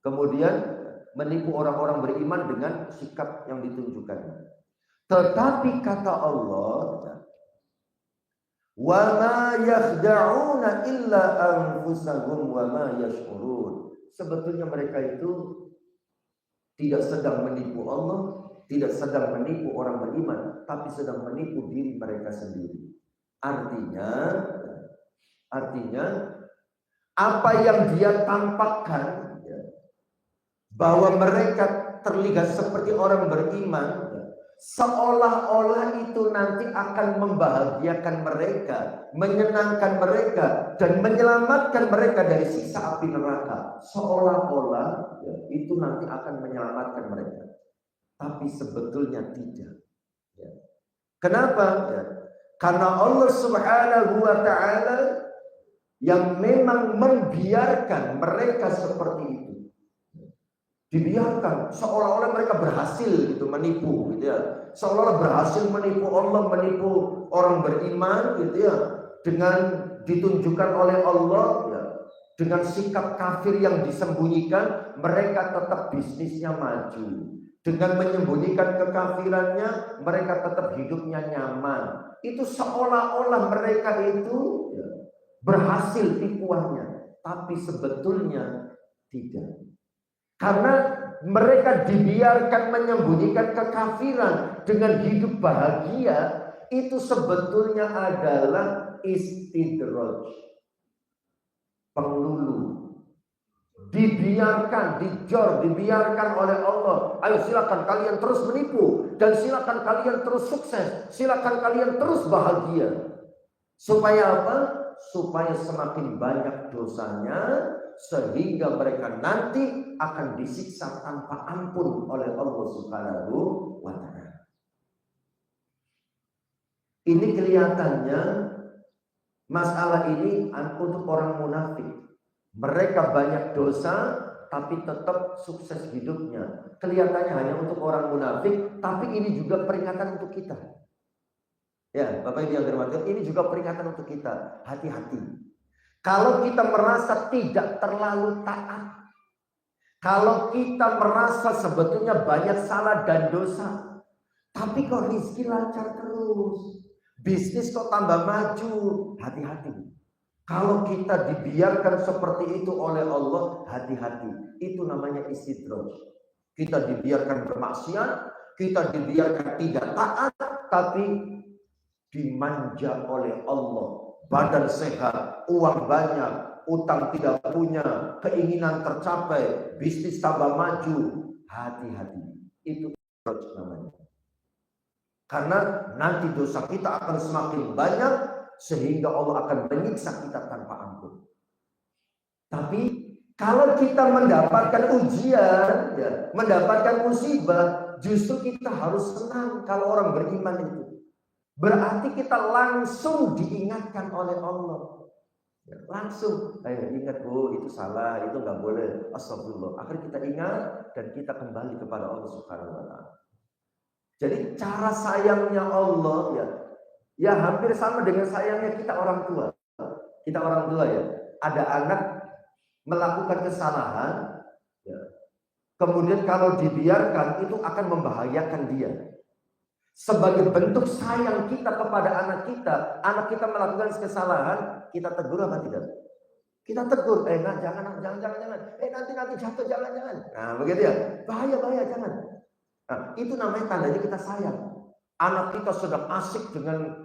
kemudian menipu orang-orang beriman dengan sikap yang ditunjukkan. Tetapi kata Allah, wa ma yakhda'una illa anfusahum wa ma yash'urun. Sebetulnya mereka itu tidak sedang menipu Allah, tidak sedang menipu orang beriman, tapi sedang menipu diri mereka sendiri. Artinya apa yang dia tampakkan, bahwa mereka terlihat seperti orang beriman, seolah-olah itu nanti akan membahagiakan mereka, menyenangkan mereka, dan menyelamatkan mereka dari siksa api neraka. Seolah-olah itu nanti akan menyelamatkan mereka. Tapi sebetulnya tidak. Kenapa? Karena Allah Subhanahu wa ta'ala yang memang membiarkan mereka seperti itu. Dibiarkan seolah-olah mereka berhasil gitu menipu gitu ya. Seolah-olah berhasil menipu Allah, menipu orang beriman gitu ya, dengan ditunjukkan oleh Allah ya, dengan sikap kafir yang disembunyikan, mereka tetap bisnisnya maju. Dengan menyembunyikan kekafirannya, mereka tetap hidupnya nyaman. Itu seolah-olah mereka itu ya, berhasil tipuannya, tapi sebetulnya tidak. Karena mereka dibiarkan menyembunyikan kekafiran dengan hidup bahagia, itu sebetulnya adalah istidraj, penglulu. Dibiarkan, dibiarkan oleh Allah. Ayo silakan kalian terus menipu, dan silakan kalian terus sukses, silakan kalian terus bahagia. Supaya apa? Supaya semakin banyak dosanya, sehingga mereka nanti akan disiksa tanpa ampun oleh Allah Subhanahu wa ta'ala. Ini kelihatannya masalah ini untuk orang munafik. Mereka banyak dosa tapi tetap sukses hidupnya. Kelihatannya hanya untuk orang munafik, tapi ini juga peringatan untuk kita. Ya, Bapak Ibu yang dirahmati, ini juga peringatan untuk kita. Hati-hati. Kalau kita merasa tidak terlalu taat, Kalau kita merasa sebetulnya banyak salah dan dosa, tapi kok rezeki lancar terus, bisnis kok tambah maju, hati-hati. Kalau kita dibiarkan seperti itu oleh Allah, hati-hati. Itu namanya istidraj. Kita dibiarkan bermaksiat, kita dibiarkan tidak taat, tapi dimanja oleh Allah. Badan sehat, uang banyak, utang tidak punya, keinginan tercapai, bisnis tambah maju. Hati-hati. Itu istidraj namanya. Karena nanti dosa kita akan semakin banyak, sehingga Allah akan menyiksa kita tanpa ampun. Tapi kalau kita mendapatkan ujian, ya, mendapatkan musibah, justru kita harus senang. Kalau orang beriman itu berarti kita langsung diingatkan oleh Allah, ya, langsung, ingat, itu salah, itu nggak boleh, astagfirullah. Akhirnya kita ingat dan kita kembali kepada Allah Subhanahu Wa Taala. Jadi cara sayangnya Allah, ya hampir sama dengan sayangnya kita orang tua. Kita orang tua, ya, ada anak melakukan kesalahan, ya, kemudian kalau dibiarkan itu akan membahayakan dia. Sebagai bentuk sayang kita kepada anak kita melakukan kesalahan, kita tegur apa tidak? Kita tegur, nah, jangan, nanti jatuh, jangan. Nah, begitu ya, bahaya, jangan. Nah, itu namanya tandanya kita sayang. Anak kita sedang asik dengan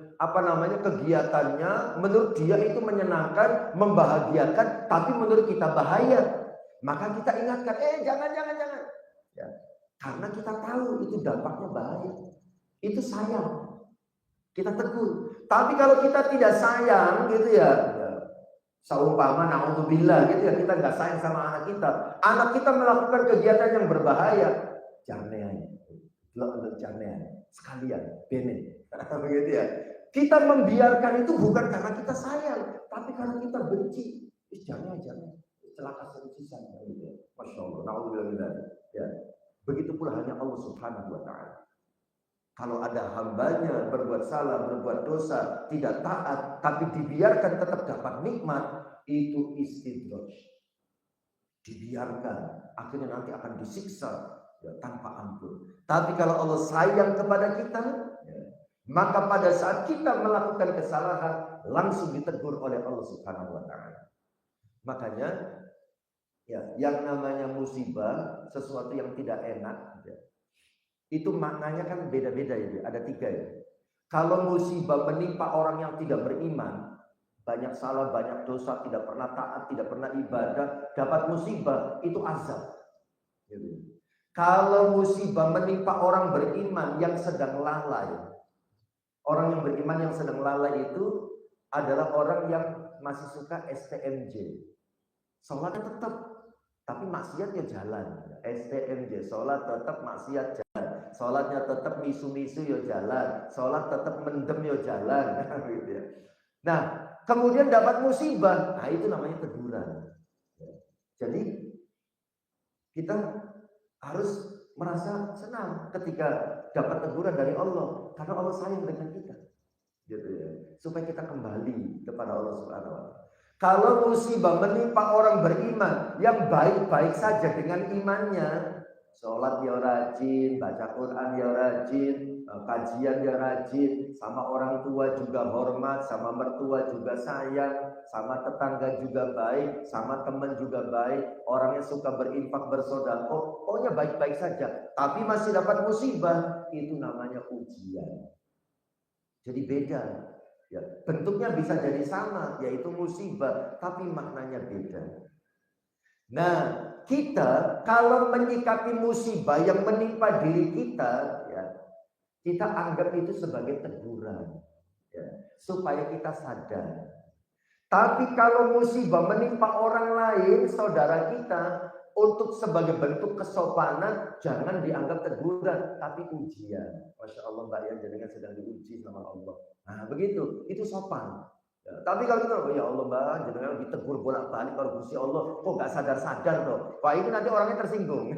kegiatannya, menurut dia itu menyenangkan, membahagiakan, tapi menurut kita bahaya. Maka kita ingatkan, jangan. Ya, karena kita tahu itu dampaknya bahaya. Itu sayang. Kita tegur. Tapi kalau kita tidak sayang gitu ya, saumpama naudzubillah gitu ya, kita nggak sayang sama anak kita melakukan kegiatan yang berbahaya, jangan sekalian, bener. Begitu ya. Kita membiarkan itu bukan karena kita sayang, tapi karena kita benci. Jangan. Celaka sisisan gitu. Masya Allah. Naudzubillah. Ya. Begitu pula hanya Allah Subhanahu Wa Taala. Kalau ada hambanya berbuat salah, berbuat dosa, tidak taat, tapi dibiarkan tetap dapat nikmat, itu istidraj. Dibiarkan, akhirnya nanti akan disiksa, ya, tanpa ampun. Tapi kalau Allah sayang kepada kita, ya, maka pada saat kita melakukan kesalahan, langsung ditegur oleh Allah Subhanahu Wa Taala. Makanya, ya, yang namanya musibah, sesuatu yang tidak enak, ya, itu maknanya kan beda-beda, ya, ada 3 ya. Kalau musibah menimpa orang yang tidak beriman, banyak salah, banyak dosa, tidak pernah taat, tidak pernah ibadah, dapat musibah, itu azab. Gitu. Kalau musibah menimpa orang beriman yang sedang lalai, orang yang beriman yang sedang lalai itu adalah orang yang masih suka STMJ. Sholatnya tetap, tapi maksiatnya jalan. STMJ, sholat tetap, maksiat jalan. Sholatnya tetap, misu-misu ya jalan. Sholat tetap, mendem ya jalan. Gitu ya. Nah, kemudian dapat musibah, nah itu namanya teguran. Jadi kita harus merasa senang ketika dapat teguran dari Allah, karena Allah sayang dengan kita, gitu ya. Supaya kita kembali kepada Allah Subhanahu Wa Taala. Kalau musibah menimpa orang beriman yang baik-baik saja dengan imannya, sholat ya rajin, baca Quran ya rajin, kajian ya rajin, sama orang tua juga hormat, sama mertua juga sayang, sama tetangga juga baik, sama teman juga baik, orangnya suka berinfak, bersedekah, pokoknya baik-baik saja, tapi masih dapat musibah, itu namanya ujian. Jadi beda. Ya, bentuknya bisa jadi sama, yaitu musibah, tapi maknanya beda. Nah, kita kalau menyikapi musibah yang menimpa diri kita, ya, kita anggap itu sebagai teguran, ya, supaya kita sadar. Tapi kalau musibah menimpa orang lain, saudara kita, untuk sebagai bentuk kesopanan, jangan dianggap teguran, tapi ujian. Masya Allah, Mbak Yan jenengan sedang diuji sama Allah. Nah, begitu, itu sopan. Ya, tapi kalau kita, ya Allah Mbak, jenengan ditegur bolak-balik kalau Gusti Allah, kok nggak sadar-sadar toh? Wah, ini nanti orangnya tersinggung.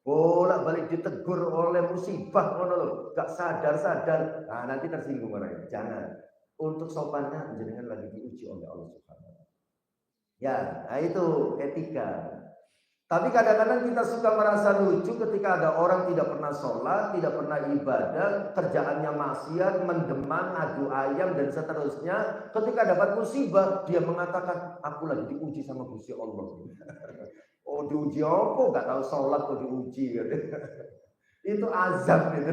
Bolak-balik ditegur oleh musibah, nggak sadar-sadar. Nah, nanti tersinggung orangnya. Jangan. Untuk sopannya jenengan lagi diuji oleh Allah Subhanahu Wa Taala. Ya, nah itu etika. Tapi kadang-kadang kita suka merasa lucu ketika ada orang tidak pernah sholat, tidak pernah ibadah, kerjaannya maksiat, mendeman, adu ayam, dan seterusnya. Ketika dapat musibah, dia mengatakan, aku lagi diuji sama Gusti Allah. Oh, diuji apa? Gak tahu sholat kok diuji. Itu azab. Gitu.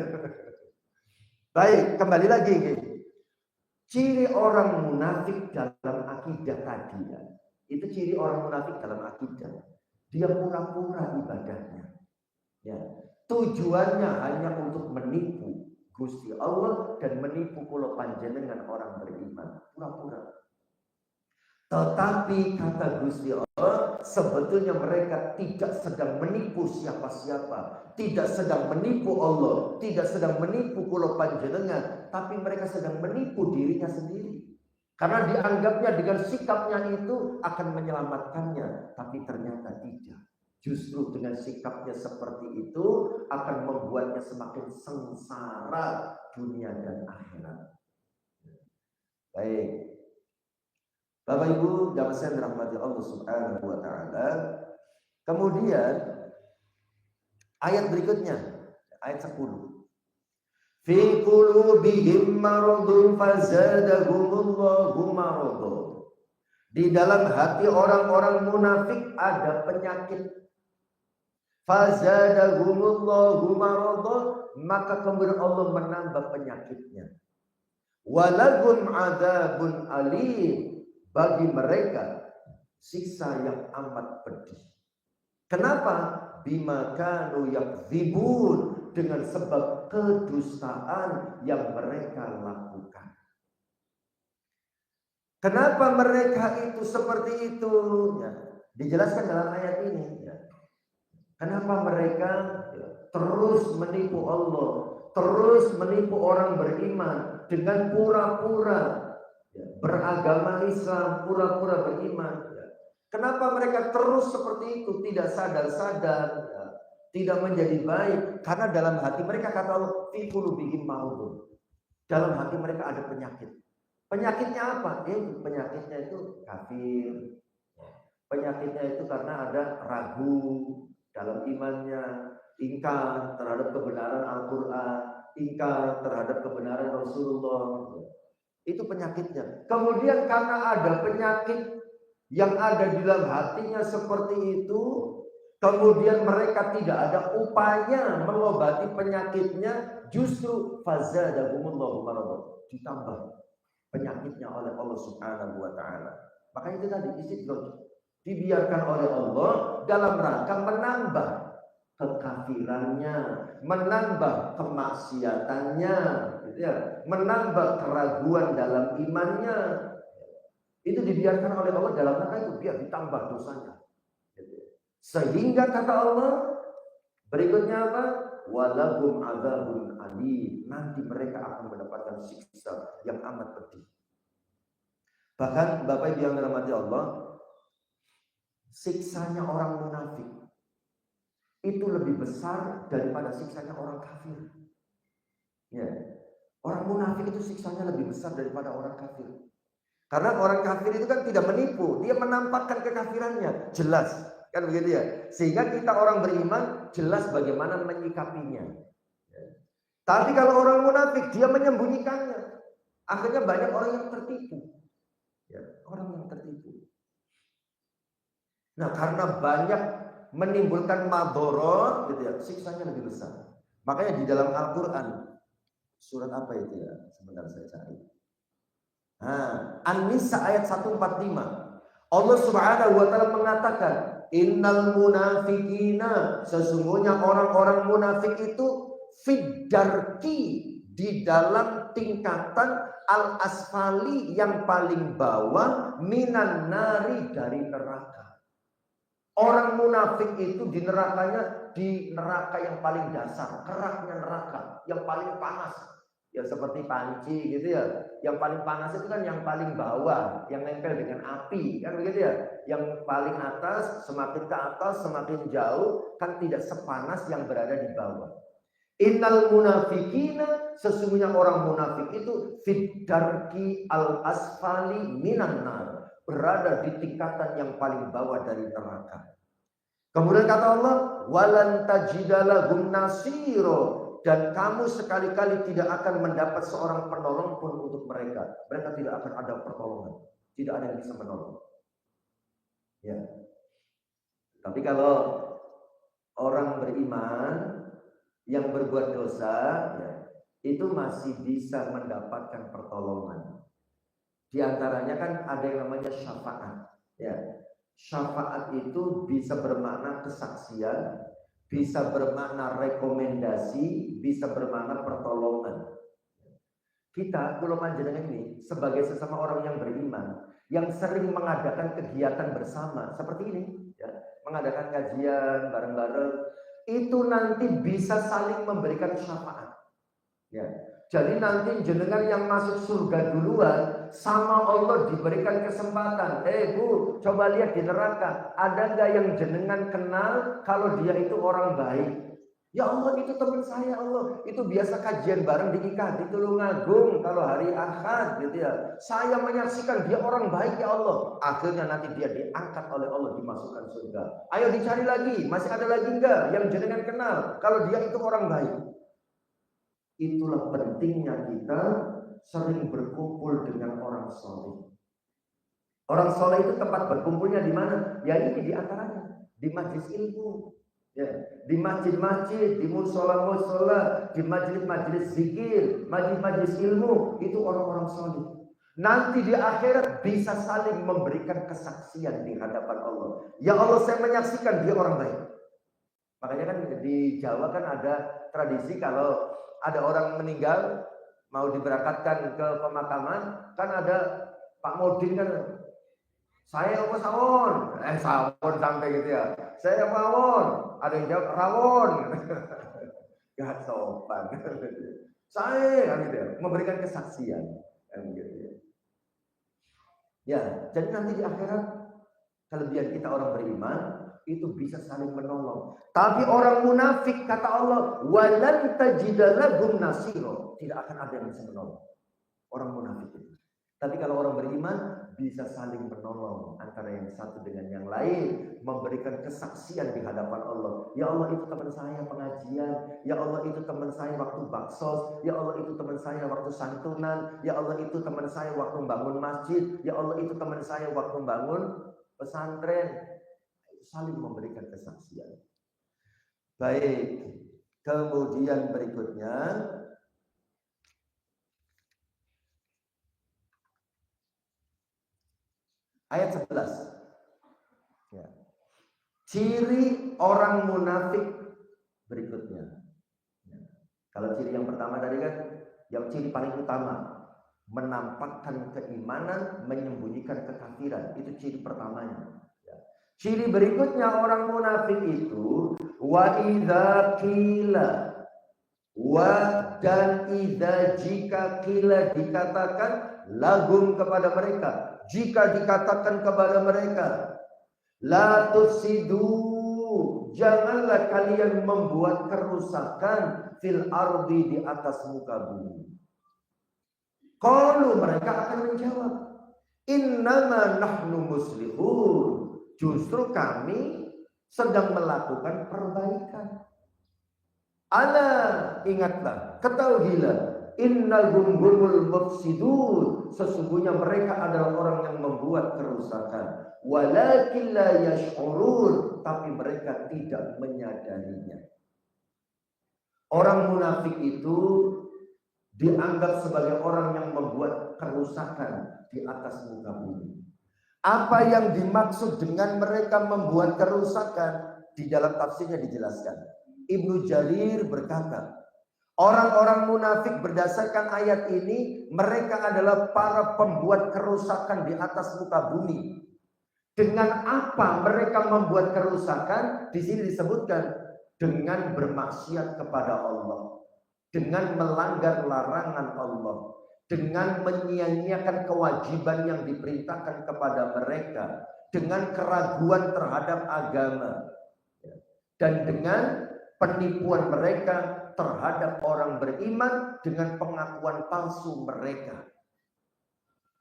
Baik, kembali lagi. Ciri orang munafik dalam akidah tadi. Itu ciri orang munafik dalam akidah. Dia pura-pura ibadahnya. Ya. Tujuannya hanya untuk menipu Gusti Allah dan menipu kula panjenengan orang beriman. Pura-pura. Tetapi kata Gusti Allah, sebetulnya mereka tidak sedang menipu siapa-siapa. Tidak sedang menipu Allah. Tidak sedang menipu kula panjenengan. Tapi mereka sedang menipu dirinya sendiri. Karena dianggapnya dengan sikapnya itu akan menyelamatkannya. Tapi ternyata tidak. Justru dengan sikapnya seperti itu akan membuatnya semakin sengsara dunia dan akhirat. Baik. Bapak Ibu, jamaah yang dirahmati Allah Subhanahu wa taala. Kemudian ayat berikutnya, ayat 10. Fi qulubihim maradun fazadahumullahu maradun. Di dalam hati orang-orang munafik ada penyakit. Fazadahumullahu maradun, maka kemudian Allah menambah penyakitnya. Walahum adzabun alim, bagi mereka siksa yang amat pedih. Kenapa? Bima kanu yakdzibun, dengan sebab kedustaan yang mereka lakukan. Kenapa mereka itu seperti itu? Ya, dijelaskan dalam ayat ini. Ya. Kenapa mereka terus menipu Allah, terus menipu orang beriman dengan pura-pura beragama Islam, pura-pura beriman. Kenapa mereka terus seperti itu, tidak sadar-sadar? Tidak menjadi baik, karena dalam hati mereka, kata Allah, fi qulubihim maradun. Dalam hati mereka ada penyakit. Penyakitnya apa? Penyakitnya itu kafir. Penyakitnya itu karena ada ragu dalam imannya, ingkar terhadap kebenaran Al-Quran, ingkar terhadap kebenaran Rasulullah. Itu penyakitnya. Kemudian karena ada penyakit yang ada di dalam hatinya seperti itu, kemudian mereka tidak ada upaya mengobati penyakitnya, justru fazadahumullahu maradun, ditambah penyakitnya oleh Allah Subhanahu wa taala. Maka itu tadi istidraj, dibiarkan oleh Allah dalam rangka menambah kekafirannya, menambah kemaksiatannya, gitu ya, menambah keraguan dalam imannya. Itu dibiarkan oleh Allah dalam rangka itu biar ditambah dosanya. Sehingga kata Allah berikutnya apa? Walahum adzabun alim. Nanti mereka akan mendapatkan siksa yang amat pedih. Bahkan Bapak Ibu yang dirahmati Allah, siksanya orang munafik itu lebih besar daripada siksanya orang kafir. Ya. Orang munafik itu siksanya lebih besar daripada orang kafir. Karena orang kafir itu kan tidak menipu, dia menampakkan kekafirannya, jelas. Kan begitu ya. Sehingga kita orang beriman jelas bagaimana menyikapinya. Tapi kalau orang munafik dia menyembunyikannya. Akhirnya banyak orang yang tertipu. Ya, orang yang tertipu. Nah, karena banyak menimbulkan madorot, gitu ya, siksanya lebih besar. Makanya di dalam Al-Quran, surat apa itu ya? Sebentar saya cari. Nah, An-Nisa ayat 145. Allah Subhanahu wa taala mengatakan, innal munafiqina, sesungguhnya orang-orang munafik itu fiddarki, di dalam tingkatan al-asfali, yang paling bawah, minan nari, dari neraka. Orang munafik itu di nerakanya, di neraka yang paling dasar, keraknya neraka yang paling panas. Ya seperti panci gitu ya. Yang paling panas itu kan yang paling bawah, yang nempel dengan api, kan begitu ya. Yang paling atas, semakin ke atas, semakin jauh, kan tidak sepanas yang berada di bawah. Innal munafikina, sesungguhnya orang munafik itu fiddarki al-asfali minan nar, berada di tingkatan yang paling bawah dari neraka. Kemudian kata Allah, walan tajidalahum nasiro, dan kamu sekali-kali tidak akan mendapat seorang penolong pun untuk mereka. Mereka tidak akan ada pertolongan, tidak ada yang bisa menolong. Ya. Tapi kalau orang beriman yang berbuat dosa, ya, itu masih bisa mendapatkan pertolongan. Di antaranya kan ada yang namanya syafaat. Ya. Syafaat itu bisa bermakna kesaksian, bisa bermakna rekomendasi, bisa bermakna pertolongan. Kita golongan jenengan ini sebagai sesama orang yang beriman, yang sering mengadakan kegiatan bersama seperti ini, ya, mengadakan kajian bareng-bareng, itu nanti bisa saling memberikan syafaat. Ya. Jadi nanti jenengan yang masuk surga duluan sama Allah diberikan kesempatan. Bu, coba lihat di neraka, ada nggak yang jenengan kenal kalau dia itu orang baik? Ya Allah, itu teman saya Allah. Itu biasa kajian bareng di IKH di Tulungagung kalau hari Ahad gitu ya. Saya menyaksikan dia orang baik ya Allah. Akhirnya nanti dia diangkat oleh Allah dimasukkan surga. Ayo dicari lagi, masih ada lagi enggak yang jenengan kenal kalau dia itu orang baik? Itulah pentingnya kita sering berkumpul dengan orang soleh. Orang soleh itu tempat berkumpulnya di mana? Ya ini di antaranya di majelis ilmu, ya, di masjid-masjid, di musola-musola, di majelis-majelis zikir, majelis-majelis ilmu. Itu orang-orang soleh. Nanti di akhirat bisa saling memberikan kesaksian di hadapan Allah. Ya Allah, saya menyaksikan dia orang baik. Makanya kan di Jawa kan ada tradisi kalau ada orang meninggal mau diberangkatkan ke pemakaman, kan ada Pak Modin kan, saya apa sawon, sawon sampai gitu ya, saya Pawon, ada yang jawab rawon, gak sopan, saya kan gitu ya, memberikan kesaksian, kan gitu ya. Ya, jadi nanti di akhirat kelebihan kita orang beriman itu bisa saling menolong. Tapi orang munafik kata Allah, walan tajidalahum nasiro, tidak akan ada yang bisa menolong. Orang munafik itu. Tapi kalau orang beriman bisa saling menolong antara yang satu dengan yang lain, memberikan kesaksian di hadapan Allah. Ya Allah, itu teman saya pengajian, ya Allah itu teman saya waktu baksos, ya Allah itu teman saya waktu santunan, ya Allah itu teman saya waktu bangun masjid, ya Allah itu teman saya waktu bangun pesantren. Saling memberikan kesaksian. Baik, kemudian berikutnya ayat 11. Ya. Ciri orang munafik berikutnya. Ya. Kalau ciri yang pertama tadi kan, yang ciri paling utama, menampakkan keimanan, menyembunyikan kekafiran. Itu ciri pertamanya. Ciri berikutnya orang munafik itu wa idza qila, wa dan idza jika qila dikatakan lahum kepada mereka, jika dikatakan kepada mereka la tufsidu, janganlah kalian membuat kerusakan fil ardi, di atas muka bumi. Qalu, mereka akan menjawab, innama nahnu muslihun, justru kami sedang melakukan perbaikan. Ala, ingatlah, ketahuilah, innahum humul mufsidun, sesungguhnya mereka adalah orang yang membuat kerusakan. Walakin la yash'urun, tapi mereka tidak menyadarinya. Orang munafik itu dianggap sebagai orang yang membuat kerusakan di atas muka bumi. Apa yang dimaksud dengan mereka membuat kerusakan? Di dalam tafsirnya dijelaskan. Ibnu Jarir berkata, orang-orang munafik berdasarkan ayat ini, mereka adalah para pembuat kerusakan di atas muka bumi. Dengan apa mereka membuat kerusakan? Di sini disebutkan dengan bermaksiat kepada Allah, dengan melanggar larangan Allah, dengan menyia-nyiakan kewajiban yang diperintahkan kepada mereka, dengan keraguan terhadap agama, dan dengan penipuan mereka terhadap orang beriman dengan pengakuan palsu mereka.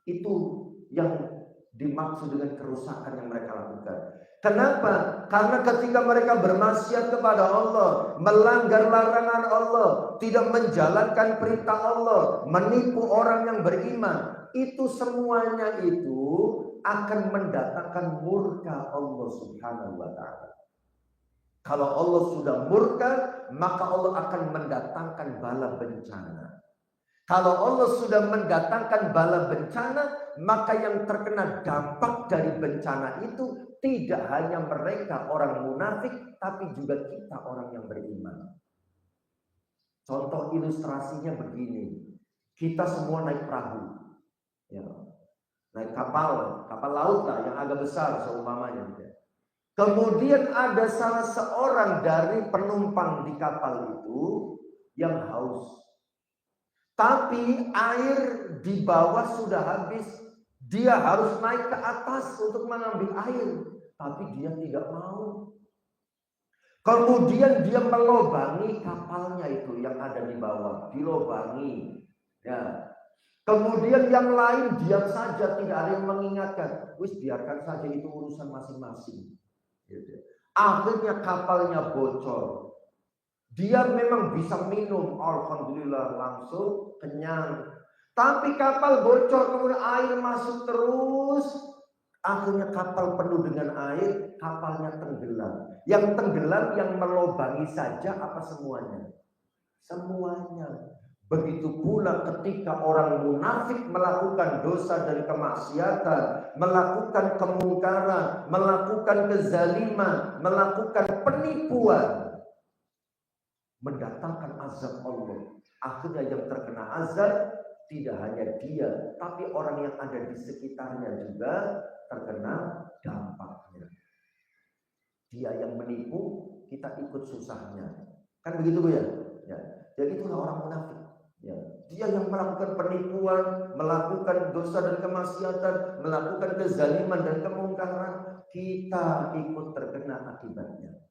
Itu yang dimaksud dengan kerusakan yang mereka lakukan. Kenapa? Karena ketika mereka bermaksiat kepada Allah, melanggar larangan Allah, tidak menjalankan perintah Allah, menipu orang yang beriman, itu semuanya itu akan mendatangkan murka Allah Subhanahu wa taala. Kalau Allah sudah murka, maka Allah akan mendatangkan bala bencana. Kalau Allah sudah mendatangkan bala bencana, maka yang terkena dampak dari bencana itu tidak hanya mereka orang munafik, tapi juga kita orang yang beriman. Contoh ilustrasinya begini, kita semua naik perahu, ya, naik kapal laut lah yang agak besar seumpamanya. Kemudian ada salah seorang dari penumpang di kapal itu yang haus. Tapi air di bawah sudah habis. Dia harus naik ke atas untuk mengambil air. Tapi dia tidak mau. Kemudian dia melobangi kapalnya itu yang ada di bawah. Dilobangi. Ya. Kemudian yang lain diam saja. Tidak ada yang mengingatkan. Wis biarkan saja itu urusan masing-masing. Akhirnya kapalnya bocor. Dia memang bisa minum, alhamdulillah langsung kenyang. Tapi kapal bocor, kemudian air masuk terus. Akhirnya kapal penuh dengan air, kapalnya tenggelam. Yang tenggelam yang melobangi saja apa semuanya? Semuanya. Begitu pula ketika orang munafik melakukan dosa dan kemaksiatan, melakukan kemungkaran, melakukan kezaliman, melakukan penipuan, mendatangkan azab Allah. Akhirnya yang terkena azab tidak hanya dia, tapi orang yang ada di sekitarnya juga terkena dampaknya. Dia yang menipu, kita ikut susahnya. Kan begitu ya? Ya. Jadi itulah orang munafik. Ya. Dia yang melakukan penipuan, melakukan dosa dan kemaksiatan, melakukan kezaliman dan kemungkaran, kita ikut terkena akibatnya.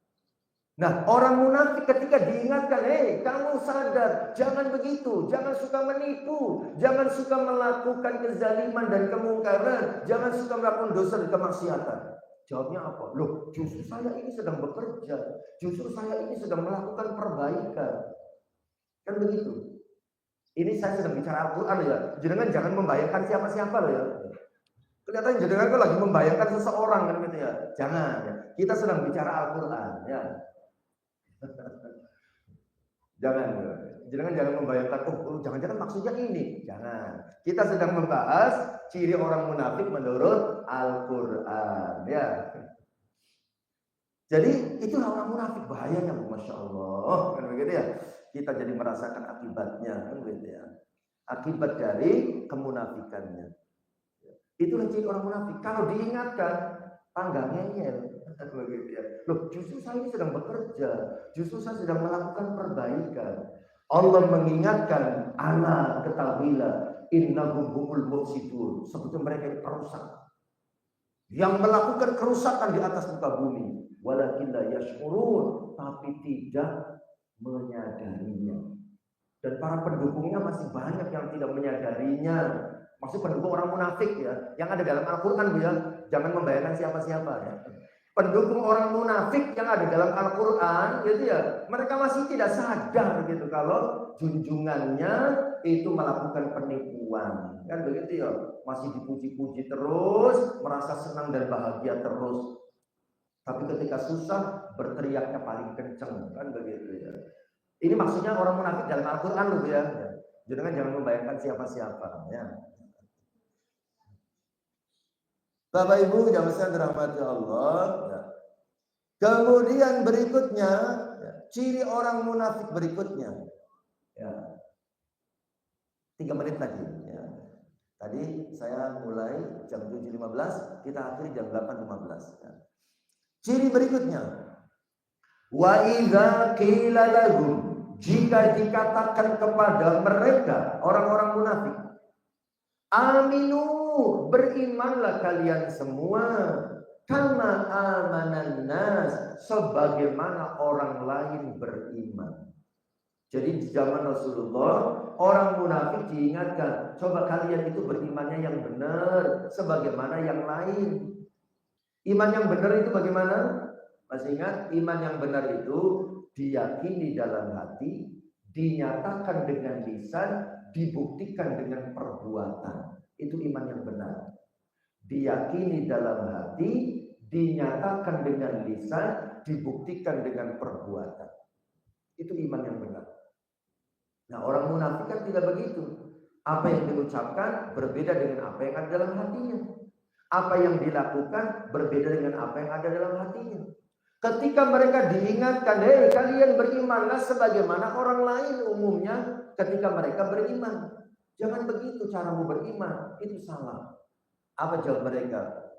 Nah, orang munafik ketika diingatkan, kamu sadar, jangan begitu, jangan suka menipu, jangan suka melakukan kezaliman dan kemungkaran, jangan suka melakukan dosa dan kemaksiatan. Jawabnya apa? Loh, justru saya ini sedang bekerja, justru saya ini sedang melakukan perbaikan. Kan begitu. Ini saya sedang bicara Al-Quran ya. Jenengan jangan membayangkan siapa-siapa loh ya. Kelihatan jenengan kok lagi membayangkan seseorang kan gitu ya. Jangan ya. Kita sedang bicara Al-Quran ya. Jangan membayangkan jangan-jangan maksudnya ini. Jangan. Kita sedang membahas ciri orang munafik menurut Al-Quran ya. Jadi itulah orang munafik, bahayanya, Masya Allah, kan begitu ya. Kita jadi merasakan akibatnya, kan begitu ya. Akibat dari kemunafikannya. Itulah ciri orang munafik. Kalau diingatkan, tangga ngeyel. Begitu ya. Loh, justru saya ini sedang bekerja, justru saya sedang melakukan perbaikan. Allah mengingatkan, ana ketahuilah, innahum humul mufsidun. Sebetulnya mereka ini perusak, yang melakukan kerusakan di atas muka bumi. Walakin la yash'urun, tapi tidak menyadarinya. Dan para pendukungnya masih banyak yang tidak menyadarinya. Maksud pendukung orang munafik ya, yang ada dalam Al-Quran ya. Jangan membayangkan siapa-siapa ya. Pendukung orang munafik yang ada dalam Al-Quran gitu ya, mereka masih tidak sadar gitu kalau junjungannya itu melakukan penipuan. Kan begitu ya, masih dipuji-puji terus, merasa senang dan bahagia terus. Tapi ketika susah berteriaknya paling kenceng, kan begitu ya. Ini maksudnya orang munafik dalam Al-Quran loh ya. Jangan membayangkan siapa-siapa ya. Bapak Ibu yang dirahmati Allah. Ya. Kemudian berikutnya, ya, ciri orang munafik berikutnya. Ya. 3 menit lagi. Ya. Tadi saya mulai jam 7.15, kita akhiri jam 8.15. Ya. Ciri berikutnya, wa idza qila lahum, jika dikatakan kepada mereka orang-orang munafik, aminu, berimanlah kalian semua, kama amanan nas, sebagaimana orang lain beriman. Jadi di zaman Rasulullah, orang munafik diingatkan, coba kalian itu berimannya yang benar, sebagaimana yang lain. Iman yang benar itu bagaimana? Masih ingat? Iman yang benar itu diyakini dalam hati, dinyatakan dengan lisan, dibuktikan dengan perbuatan. Itu iman yang benar. Diyakini dalam hati, dinyatakan dengan lisan, dibuktikan dengan perbuatan. Itu iman yang benar. Nah, orang munafik kan tidak begitu. Apa yang diucapkan berbeda dengan apa yang ada dalam hatinya. Apa yang dilakukan berbeda dengan apa yang ada dalam hatinya. Ketika mereka diingatkan, hei kalian berimanlah sebagaimana orang lain umumnya ketika mereka beriman. Jangan begitu caramu beriman, itu salah. Apa jawab mereka?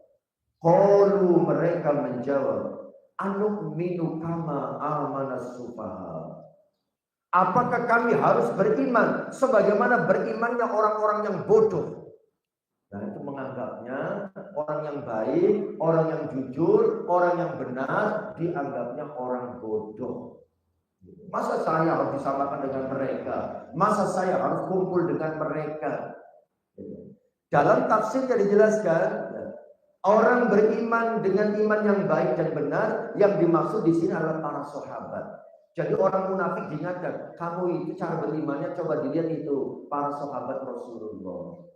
Qalu, mereka menjawab, anu'minu kama amanas sufaha. Apakah kami harus beriman sebagaimana berimannya orang-orang yang bodoh? Nah, itu menganggapnya orang yang baik, orang yang jujur, orang yang benar dianggapnya orang bodoh. Masa saya harus disamakan dengan mereka? Masa saya harus kumpul dengan mereka? Dalam tafsirnya dijelaskan, orang beriman dengan iman yang baik dan benar, yang dimaksud di sini adalah para sahabat. Jadi orang munafik diingatkan, kamu itu cara berimannya coba dilihat itu para sahabat Rasulullah.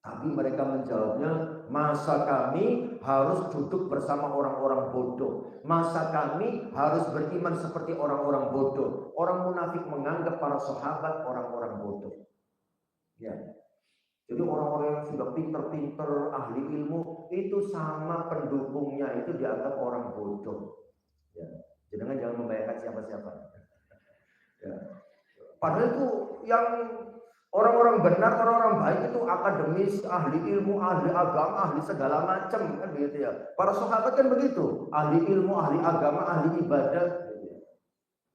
Tapi mereka menjawabnya, masa kami harus duduk bersama orang-orang bodoh? Masa kami harus beriman seperti orang-orang bodoh? Orang munafik menganggap para sahabat orang-orang bodoh. Ya. Jadi orang-orang yang sudah pinter-pinter, ahli ilmu, itu sama pendukungnya itu dianggap orang bodoh. Ya. Jangan membayangkan siapa-siapa. Ya. Padahal itu yang orang-orang benar, orang-orang baik itu akademis, ahli ilmu, ahli agama, ahli segala macam kan begitu ya. Para sahabat kan begitu, ahli ilmu, ahli agama, ahli ibadah.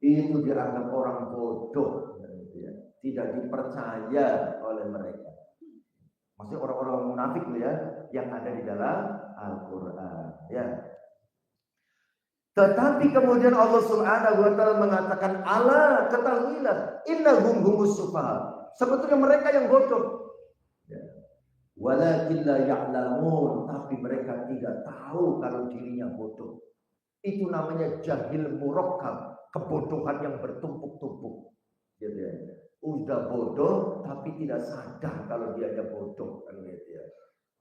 Itu dianggap orang bodoh, ya. Tidak dipercaya oleh mereka. Maksudnya orang-orang munafik ya, yang ada di dalam Al-Quran. Ya. Tetapi kemudian Allah Subhanahu wa taala mengatakan, ala ketahuilah innahum humus sufaha. Sebetulnya mereka yang bodoh. Ya. Walakin la ya'lamun, tapi mereka tidak tahu kalau dirinya bodoh. Itu namanya jahil murakkab, kebodohan yang bertumpuk-tumpuk. Gitu ya. Udah bodoh tapi tidak sadar kalau dia bodoh kan gitu ya.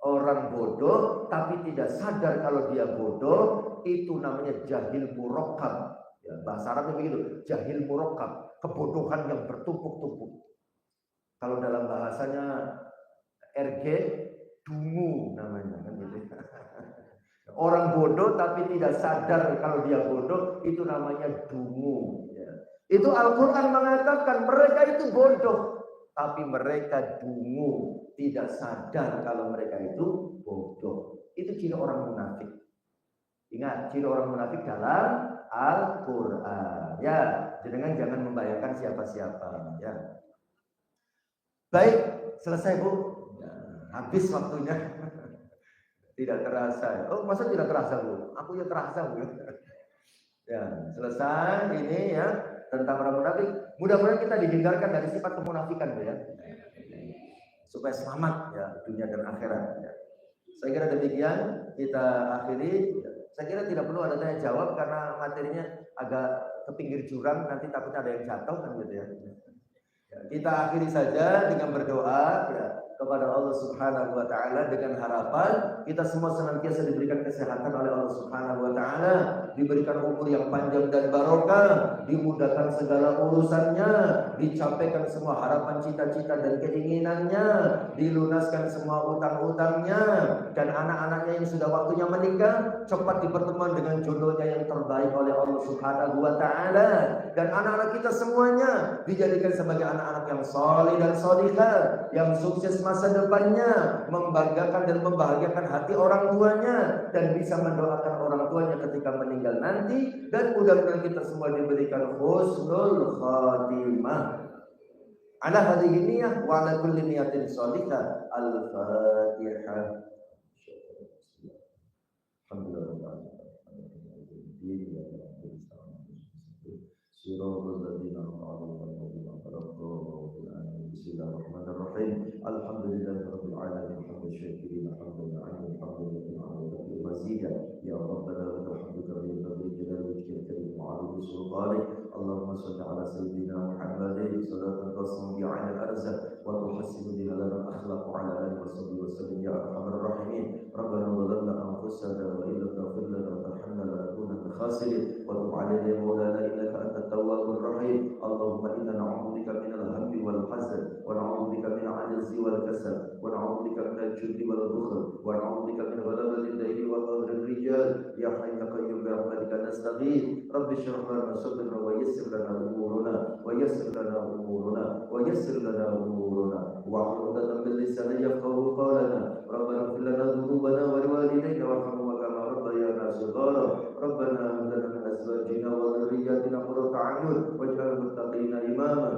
Orang bodoh tapi tidak sadar kalau dia bodoh, itu namanya jahil murakkab. Ya, bahasa Arabnya begitu, jahil murakkab, kebodohan yang bertumpuk-tumpuk. Kalau dalam bahasanya RG, dungu namanya kan gitu. Orang bodoh tapi tidak sadar kalau dia bodoh, itu namanya dungu. Ya. Itu Al-Quran mengatakan mereka itu bodoh, tapi mereka dungu, tidak sadar kalau mereka itu bodoh. Itu ciri orang munafik. Ingat, ciri orang munafik dalam Al-Quran. Ya, jangan membayangkan siapa-siapa. Ya. Baik, selesai Bu. Ya, habis waktunya. Tidak terasa. Oh, masa tidak terasa Bu? Aku ya terasa Bu. Ya, selesai ini ya tentang orang munafik. Mudah-mudahan kita dihindarkan dari sifat kemunafikan Bu ya. Supaya selamat ya dunia dan akhirat ya. Saya kira demikian kita akhiri. Saya kira tidak perlu ada tanya jawab karena materinya agak ke pinggir jurang, nanti takutnya ada yang jatuh kan gitu ya. Kita akhiri saja dengan berdoa ya kepada Allah Subhanahu wa taala dengan harapan kita semua senantiasa diberikan kesehatan oleh Allah Subhanahu wa taala, diberikan umur yang panjang dan barokah, dimudahkan segala urusannya, dicapaikan semua harapan, cita-cita dan keinginannya, dilunaskan semua utang-utangnya, dan anak-anaknya yang sudah waktunya menikah cepat dipertemukan dengan jodohnya yang terbaik oleh Allah Subhanahu wa taala, dan anak-anak kita semuanya dijadikan sebagai anak-anak yang saleh dan salihah, yang sukses masa depannya, membanggakan dan membahagiakan hati orang tuanya, dan bisa mendoakan orang tuanya ketika meninggal nanti, dan mudah-mudahan kita semua diberikan husnul khatimah. Ala hadhihi niyyah wa ala kulli niyatin shalihah. Al-Fatihah. Alhamdulillah. Siratal ladzina an'amta 'alaihim ghairil maghdubi 'alaihim. Bismillahirrahmanirrahim. Alhamdulillahirabbil alamin. Hamdan syakirin, hamdan 'alimin, hamdan yu'ti mazida. Ya Rabbana lakal hamdu kama yanbaghi li jalali wajhika al-karim wa 'azimi sultanik. Allahumma shalli 'ala sayyidina Muhammadin salatan tasmu biha 'ala al-arzaq wa tuhassinu biha lana al-akhlaq wa 'ala alihi wa sahbihi wa sallim ya arhamar rahimin. Rabbana zalamna anfusana wa in lam taghfir lana wa tarhamna lanakunanna minal khasirin. Wa tub 'alaina ya maulana innaka antat tawwabur rahim. Allahumma inna na'udzu bika minal hammi wal hazan wa na'udzu bika min 'ajzi wal kasal wa na'udzu bika minal jubni wal bukhl wa na'udzu bika min ghalabatil layli wa qahrir rijal. Ya hayyu ya qayyum bi rahmatika nastaghith. Rabbi shrah lana sadrana wa yassir lana umurana wa yassir lana umurana wa yassir lana umurana wa hlul min lisani yafqahu qawlana. Rabbana ighfir lana dhunubana wa liwalidayna warhamhuma kama rabbayana shighara. Rabbana hab lana min azwajina wa dhurriyyatina qurrata a'yun waj'alna muttaqina imama.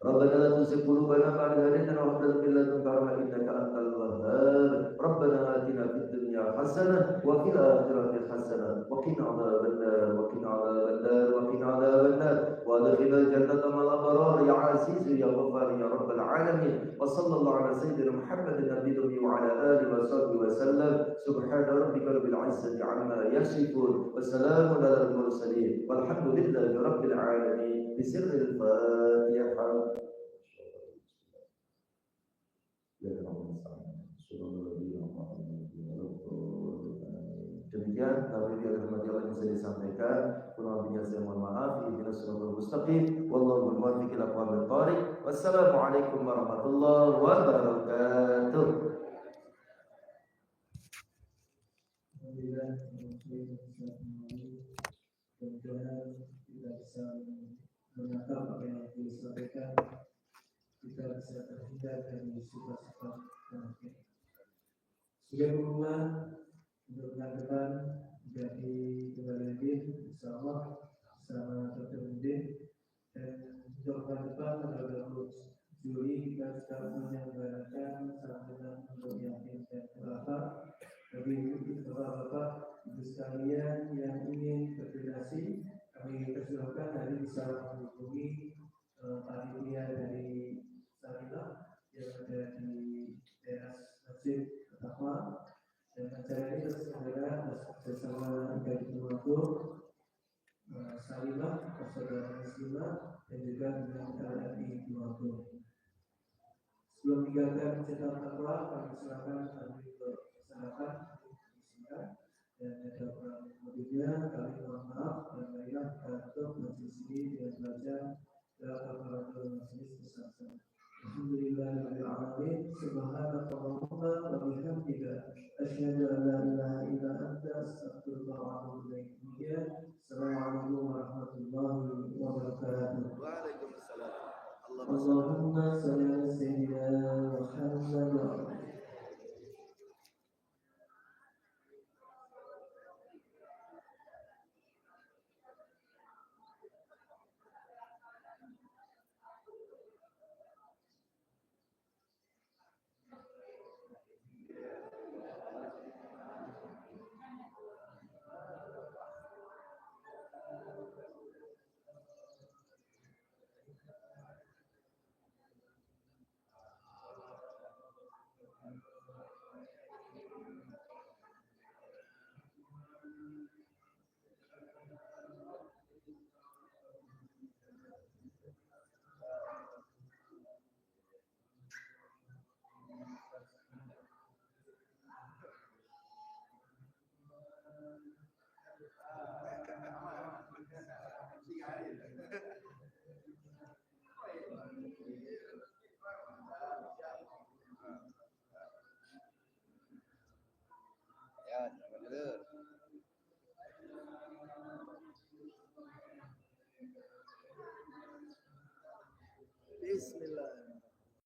Rabbana la tuzigh qulubana ba'da idh hadaytana wa hab lana min ladunka rahmatan innaka antal wahhab. Rabbana atina fid dunya hasanah wa fil akhirati hasanah wa qina adzabannar wa qina adzabannar wa qina adzabannar wa adkhilna jannata ma'al abrar ya aziz ya ghaffar ya rabbal alamin. Wa sallallahu ala sayyidina Muhammadin nabiyyi wa ala alihi wa sahbihi wa sallam. Subhana rabbika rabbil izzati amma yasifun wa salamun alal mursalin walhamdulillahi rabbil alamin. Bismillahil Fatihah. Demikian kami dirahmati Allah yang bisa disampaikan. Kurang lebihnya saya mohon maaf. Ihdinas siratal mustaqim. Wallahu muwaffiq ila aqwamit thoriq. Wassalamualaikum warahmatullahi wabarakatuh. Alhamdulillah, mudah-mudahan kita bisa menangkap apa yang disampaikan, kita bisa terhindar dari sifat-sifat penyakit. Sudah berumah untuk pelan-pelan menjadi kembali insyaallah bersama Dr. Mudin, dan untuk pelan-pelan pada 20 Juli kita sedang menyelenggarakan sambungan untuk yatim dan duafa. Bagi bapak-bapak, ibu sekalian yang ingin berdonasi, kami persilakan nanti bisa menghubungi panitia dari Sarinah yang ada di teras Masjid Taqwa. Dan acara ini terselenggara bersama dari Tumatur, Sarinah, Persaudaraan Muslimah, dan juga dengan LRI Tumatur. Sebelum meninggalkan Masjid Taqwa, kami silakan kami bersalakan disingkat, dan ada orang kemudiannya kami mohon maaf dan marilah kita tutup majelis ini dengan belajar kafaratul majelis bersama. Alhamdulillahirabbil alamin. Subhanakallahumma wa bihamdika asyhadu an la ilaha illa anta astaghfiruka wa atubu ilaik. Assalamualaikum warahmatullahi wabarakatuh. Waalaikumsalam. Allahumma shalli ala sayyidina Muhammad. Ya, jangan dulu. Bismillah.